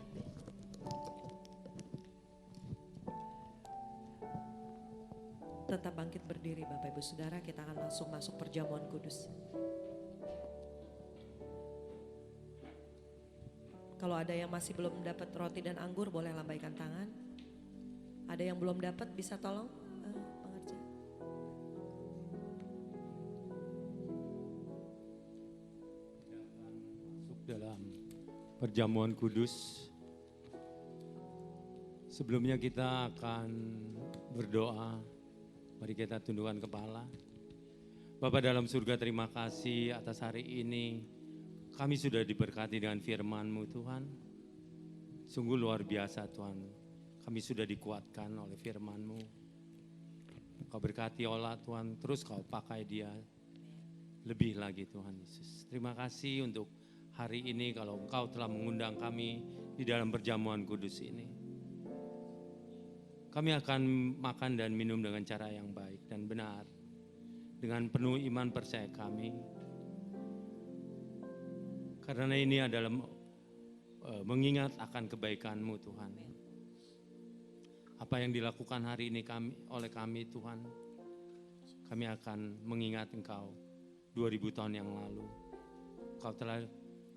Tetap bangkit berdiri Bapak Ibu Saudara, kita akan langsung masuk perjamuan kudus. Kalau ada yang masih belum dapat roti dan anggur boleh lambaikan tangan. Ada yang belum dapat bisa tolong pengerja. Masuk dalam perjamuan kudus. Sebelumnya kita akan berdoa. Mari kita tundukkan kepala. Bapa dalam surga, terima kasih atas hari ini. Kami sudah diberkati dengan firman-Mu Tuhan. Sungguh luar biasa Tuhan. Kami sudah dikuatkan oleh firman-Mu. Kau berkati olah Tuhan, terus Kau pakai dia lebih lagi Tuhan Yesus. Terima kasih untuk hari ini kalau Engkau telah mengundang kami di dalam perjamuan kudus ini. Kami akan makan dan minum dengan cara yang baik dan benar. Dengan penuh iman percaya kami. Karena ini adalah mengingat akan kebaikan-Mu Tuhan. Apa yang dilakukan hari ini oleh kami Tuhan. Kami akan mengingat Engkau 2000 tahun yang lalu. Kau telah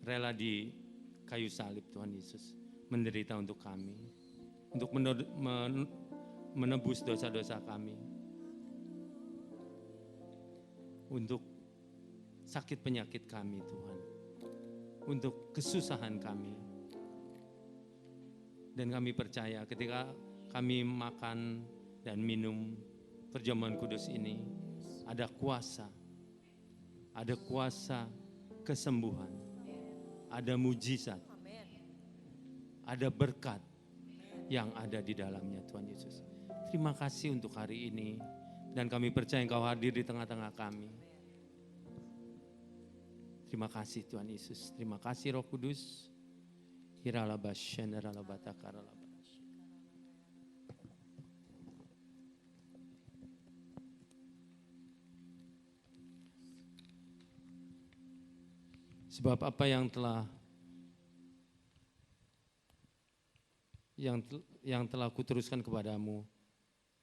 rela di kayu salib Tuhan Yesus. menderita untuk kami, untuk menebus dosa-dosa kami, untuk sakit penyakit kami Tuhan, untuk kesusahan kami. Dan kami percaya ketika kami makan dan minum perjamuan kudus ini, ada kuasa kesembuhan, ada mujizat, ada berkat yang ada di dalamnya Tuhan Yesus. Terima kasih untuk hari ini, dan kami percaya Engkau hadir di tengah-tengah kami. Terima kasih Tuhan Yesus, terima kasih Roh Kudus. Sebab apa yang telah kuteruskan kepadamu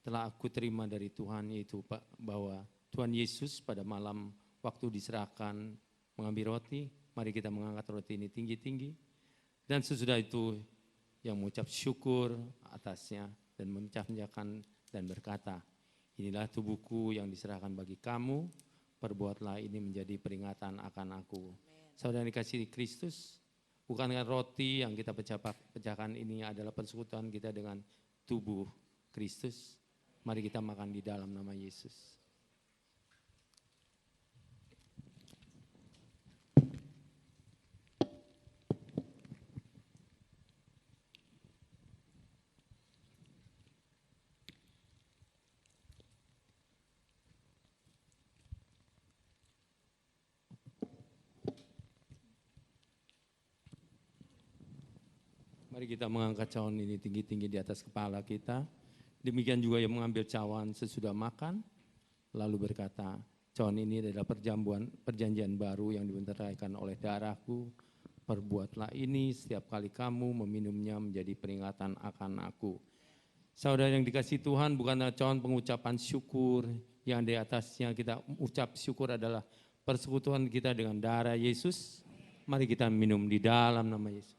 telah aku terima dari Tuhan, yaitu bahwa Tuhan Yesus pada malam waktu diserahkan mengambil roti, mari kita mengangkat roti ini tinggi-tinggi. Dan sesudah itu yang mengucap syukur atasnya dan memecah-mecahkan dan berkata, inilah tubuhku yang diserahkan bagi kamu, perbuatlah ini menjadi peringatan akan aku. Saudara dikasihi Kristus, bukankah roti yang kita pecahkan ini adalah persekutuan kita dengan tubuh Kristus? Mari kita makan di dalam nama Yesus. Mari kita mengangkat cawan ini tinggi-tinggi di atas kepala kita. Demikian juga yang mengambil cawan sesudah makan, lalu berkata, cawan ini adalah perjanjian baru yang dibenteraikan oleh darahku. Perbuatlah ini setiap kali kamu meminumnya menjadi peringatan akan aku. Saudara yang dikasihi Tuhan, bukanlah cawan pengucapan syukur, yang di atasnya kita ucap syukur adalah persekutuan kita dengan darah Yesus. Mari kita minum di dalam nama Yesus.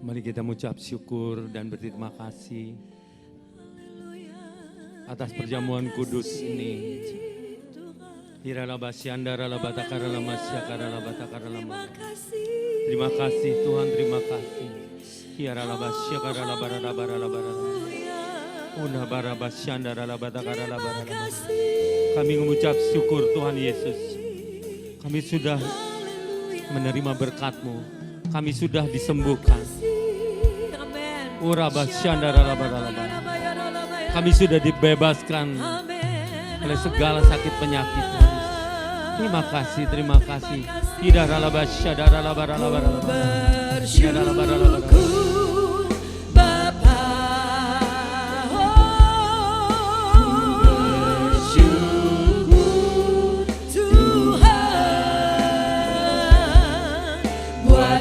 Mari kita mengucap syukur dan berterima kasih atas perjamuan kudus ini. Terima kasih Tuhan, terima kasih. Kami mengucap syukur Tuhan Yesus. Kami sudah menerima berkat-Mu. Kami sudah disembuhkan. Kami sudah dibebaskan oleh segala sakit penyakit. Terima kasih, terima kasih.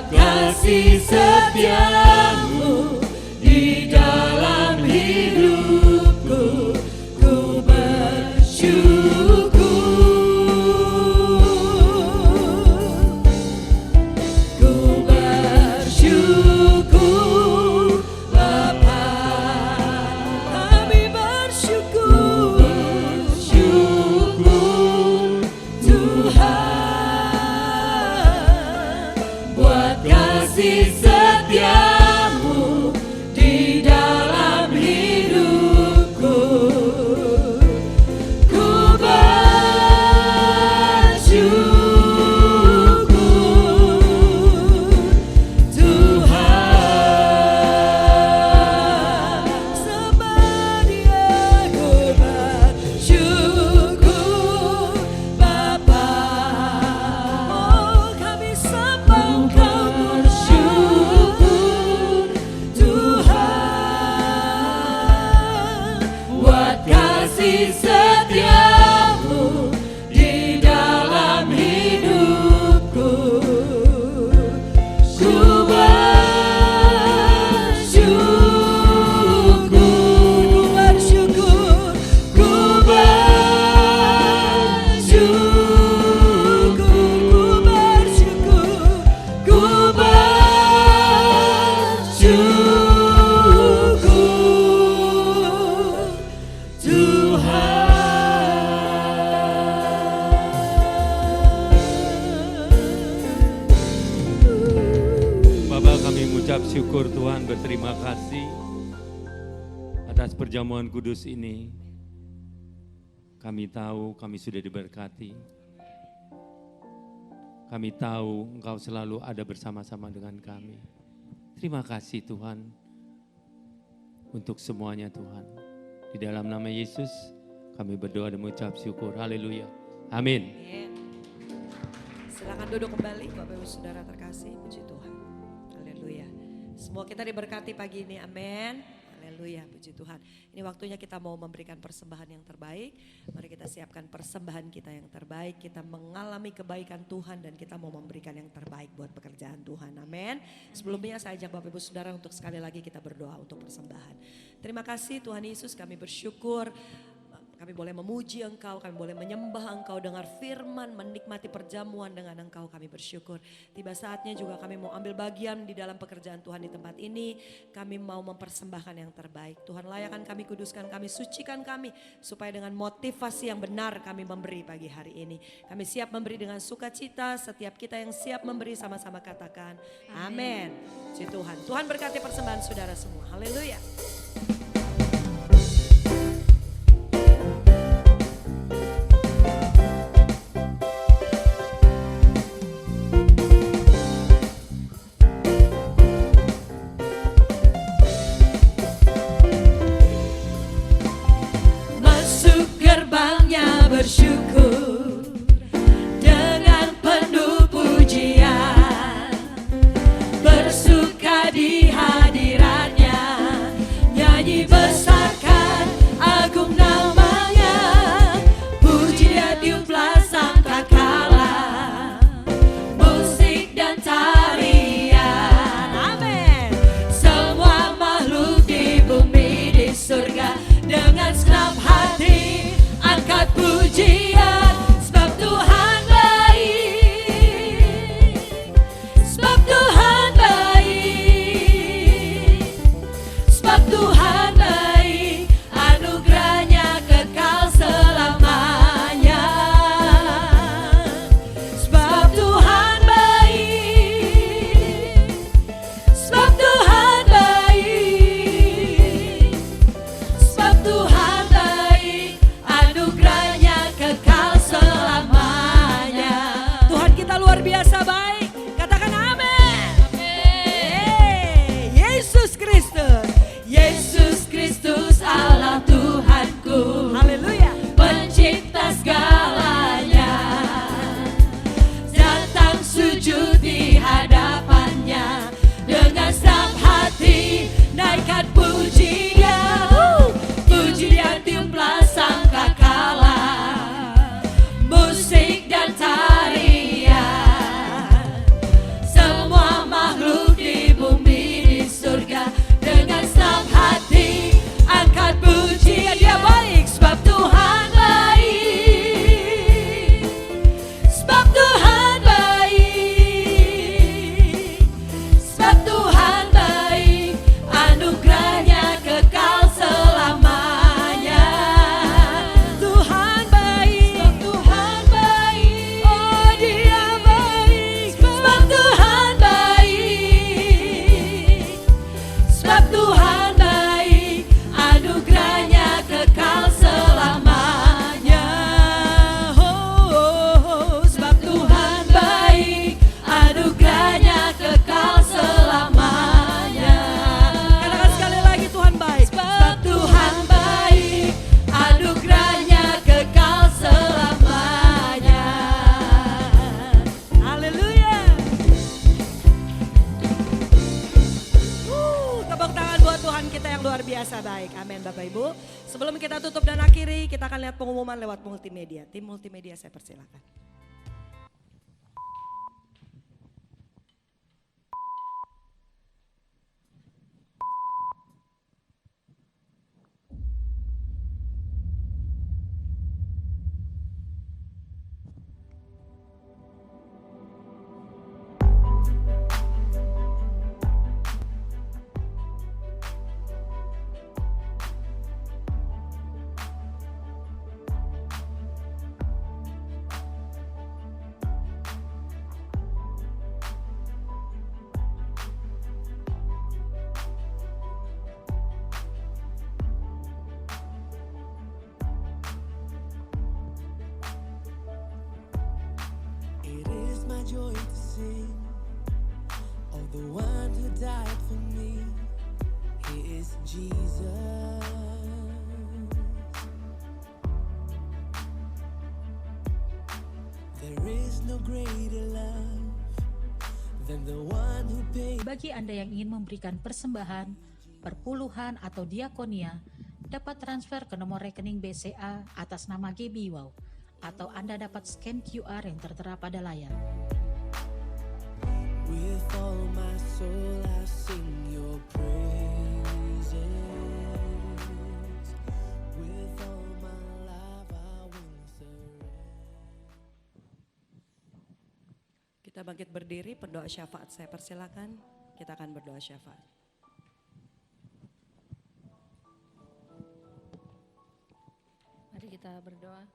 Kasih setiamu di dalam hidupku, ku bersyukur, ku bersyukur Bapa, kami bersyukur, bersyukur Tuhan, buat kasih setiamu di dalam hidup. Tuhan, berterima kasih atas perjamuan kudus ini. Kami tahu kami sudah diberkati. Kami tahu Engkau selalu ada bersama-sama dengan kami. Terima kasih Tuhan untuk semuanya Tuhan. Di dalam nama Yesus kami berdoa dan mengucap syukur. Haleluya. Amin. Amin. Silakan duduk kembali Bapak Ibu Saudara terkasih, puji Tuhan. Haleluya. Semua kita diberkati pagi ini, amin. Haleluya, puji Tuhan. Ini waktunya kita mau memberikan persembahan yang terbaik. Mari kita siapkan persembahan kita yang terbaik. Kita mengalami kebaikan Tuhan dan kita mau memberikan yang terbaik buat pekerjaan Tuhan, amin. Sebelumnya saya ajak Bapak Ibu Saudara untuk sekali lagi kita berdoa untuk persembahan. Terima kasih Tuhan Yesus, kami bersyukur. Kami boleh memuji Engkau, kami boleh menyembah Engkau, dengar firman, menikmati perjamuan dengan Engkau, kami bersyukur. Tiba saatnya juga kami mau ambil bagian di dalam pekerjaan Tuhan di tempat ini. Kami mau mempersembahkan yang terbaik. Tuhan layakan kami, kuduskan kami, sucikan kami. Supaya dengan motivasi yang benar kami memberi pagi hari ini. Kami siap memberi dengan sukacita, setiap kita yang siap memberi sama-sama katakan amin. Puji Tuhan. Tuhan berkati persembahan saudara semua. Haleluya. Bersyukur dengan penuh pujian, bersuka di hadiratnya, nyanyi besarkan agung namanya, puji dia tiuplah sangkakala, musik dan tarian, amin. Semua makhluk di bumi di surga dengan senang hati angkat pujian, sebab Tuhan baik, sebab Tuhan baik, sebab Tuhan baik, anugerahnya kekal selamanya, sebab Tuhan baik, sebab Tuhan baik, sebab Tuhan baik, anugerahnya kekal selamanya. Tuhan kita luar biasa baik. Katakan amin. Amin. Yesus Kristus, Yesus Kristus Allah Tuhanku. Haleluya. Pencipta segalanya. Datang sujud di hadapannya dengan senang hati naikkan pujian. Puji dia tiuplah sangkakala, musik dan tarian, semua makhluk di bumi di surga dengan senang hati angkat pujian. Dia baik, sebab Tuhan baik, sebab Tuhan baik, sebab Tuhan baik, anugerahnya kekal selamanya. Tuhan baik, Tuhan baik, oh dia baik, sebab Tuhan baik, sebab Tuhan baik, anugerahnya kekal selamanya. Oh, sebab Tuhan baik, anugerahnya kekal selamanya. Katakan sekali lagi, Tuhan baik, sebab Tuhan baik, anugerahnya kekal selamanya. Haleluya. Tepuk tangan buat Tuhan kita yang luar biasa baik. Amin Bapak Ibu. Sebelum kita tutup dan akhiri, kita akan lihat pengumuman lewat multimedia. Tim multimedia saya persilakan. the one who died for me. He is Jesus. There is no greater love than the one who paid. Bagi Anda yang ingin memberikan persembahan, perpuluhan atau diakonia, dapat transfer ke nomor rekening BCA atas nama GB Wow, atau Anda dapat scan QR yang tertera pada layar. With all my soul I sing your praises. With all my life I will surrender. Kita bangkit berdiri, berdoa syafaat. Saya persilakan, kita akan berdoa syafaat. Mari kita berdoa.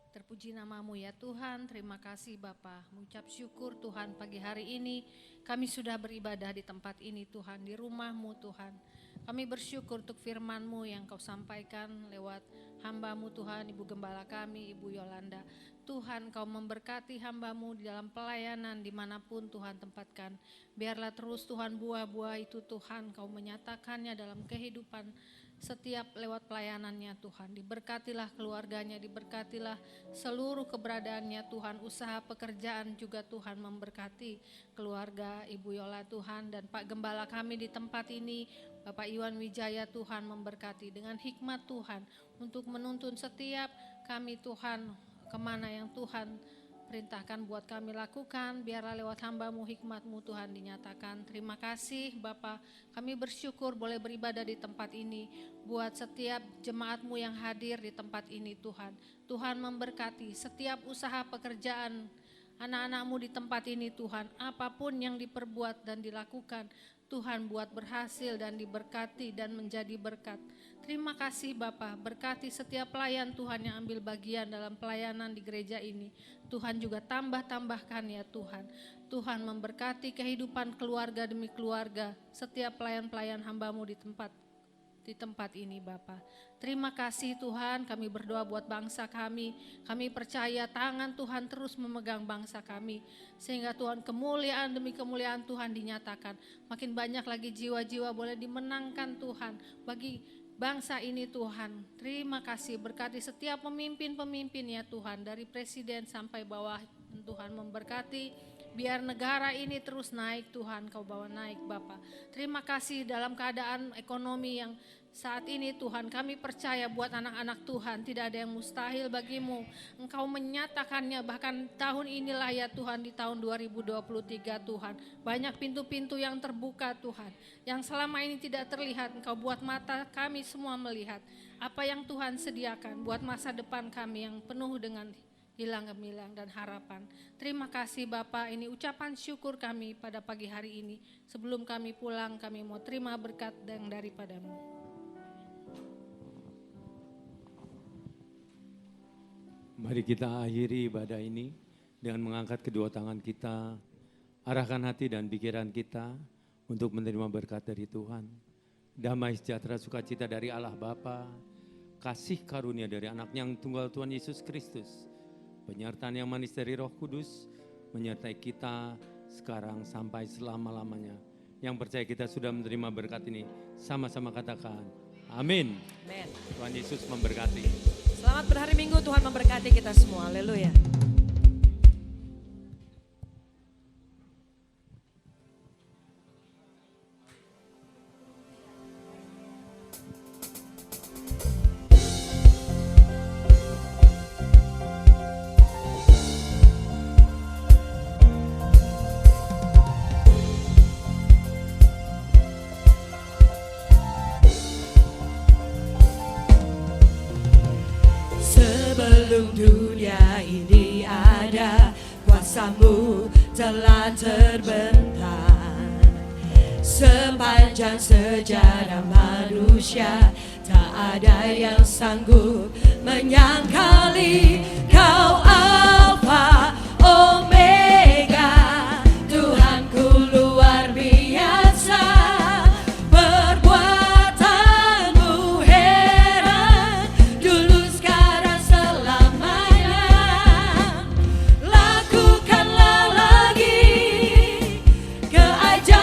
Terpuji namamu ya Tuhan, terima kasih Bapa. Mengucap syukur Tuhan, pagi hari ini kami sudah beribadah di tempat ini Tuhan, di rumah-Mu Tuhan. Kami bersyukur untuk firman-Mu yang Kau sampaikan lewat hamba-Mu Tuhan, Ibu Gembala kami, Ibu Yolanda. Tuhan, Kau memberkati hamba-Mu di dalam pelayanan dimanapun Tuhan tempatkan. Biarlah terus Tuhan buah-buah itu Tuhan Kau menyatakannya dalam kehidupan setiap lewat pelayanannya Tuhan. Diberkatilah keluarganya, diberkatilah seluruh keberadaannya Tuhan. Usaha pekerjaan juga Tuhan memberkati keluarga Ibu Yola Tuhan. Dan Pak Gembala kami di tempat ini, Bapak Iwan Wijaya Tuhan memberkati dengan hikmat Tuhan untuk menuntun setiap kami Tuhan kemana yang Tuhan perintahkan buat kami lakukan. Biarlah lewat hamba-Mu, hikmat-Mu Tuhan dinyatakan. Terima kasih Bapa, kami bersyukur boleh beribadah di tempat ini. Buat setiap jemaat-Mu yang hadir di tempat ini Tuhan. Tuhan memberkati setiap usaha pekerjaan anak-anak-Mu di tempat ini Tuhan. Apapun yang diperbuat dan dilakukan, Tuhan buat berhasil dan diberkati dan menjadi berkat. Terima kasih Bapa, berkati setiap pelayan Tuhan yang ambil bagian dalam pelayanan di gereja ini. Tuhan juga tambahkan ya Tuhan. Tuhan memberkati kehidupan keluarga demi keluarga, setiap pelayan-pelayan hamba-Mu di tempat ini Bapa. Terima kasih Tuhan, kami berdoa buat bangsa kami. Kami percaya tangan Tuhan terus memegang bangsa kami. Sehingga Tuhan kemuliaan demi kemuliaan Tuhan dinyatakan. Makin banyak lagi jiwa-jiwa boleh dimenangkan Tuhan bagi bangsa ini Tuhan. Terima kasih, berkati setiap pemimpin-pemimpin ya Tuhan. Dari presiden sampai bawah Tuhan memberkati. Biar negara ini terus naik Tuhan, Kau bawa naik Bapa. Terima kasih dalam keadaan ekonomi yang saat ini Tuhan, kami percaya buat anak-anak Tuhan tidak ada yang mustahil bagimu. Engkau menyatakannya bahkan tahun inilah ya Tuhan, di tahun 2023 Tuhan. Banyak pintu-pintu yang terbuka Tuhan, yang selama ini tidak terlihat. Engkau buat mata kami semua melihat apa yang Tuhan sediakan buat masa depan kami yang penuh dengan hilang gemilang dan harapan. Terima kasih Bapa, ini ucapan syukur kami pada pagi hari ini. Sebelum kami pulang, kami mau terima berkat yang daripada-Mu. Mari kita akhiri ibadah ini dengan mengangkat kedua tangan kita, arahkan hati dan pikiran kita untuk menerima berkat dari Tuhan. Damai sejahtera sukacita dari Allah Bapa, kasih karunia dari Anak-Nya yang tunggal Tuhan Yesus Kristus, penyertaan yang manis dari Roh Kudus menyertai kita sekarang sampai selama-lamanya. Yang percaya kita sudah menerima berkat ini, sama-sama katakan amin. Amen. Tuhan Yesus memberkati. Selamat berhari Minggu, Tuhan memberkati kita semua. Haleluya. Sebelum dunia ini ada, kuasa-Mu telah terbentang. Sepanjang sejarah manusia, tak ada yang sanggup menyangkali Kau Alfa Omega. Tuhanku luar biasa, perbuatan-Mu heran, dulu sekarang selamanya. Lakukanlah lagi keajaiban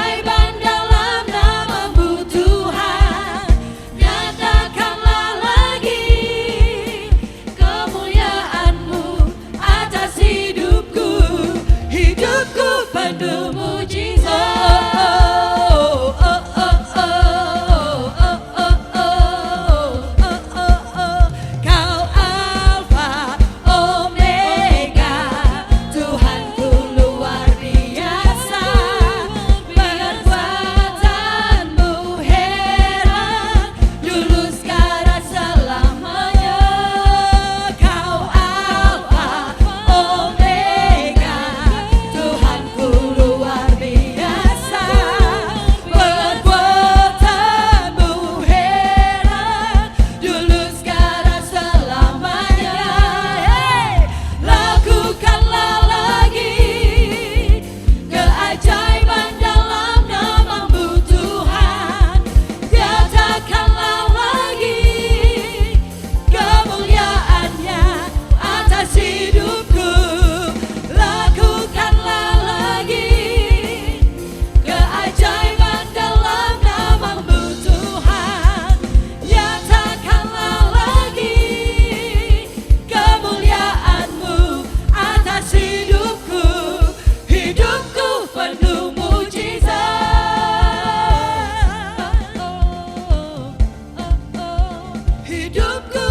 hidupku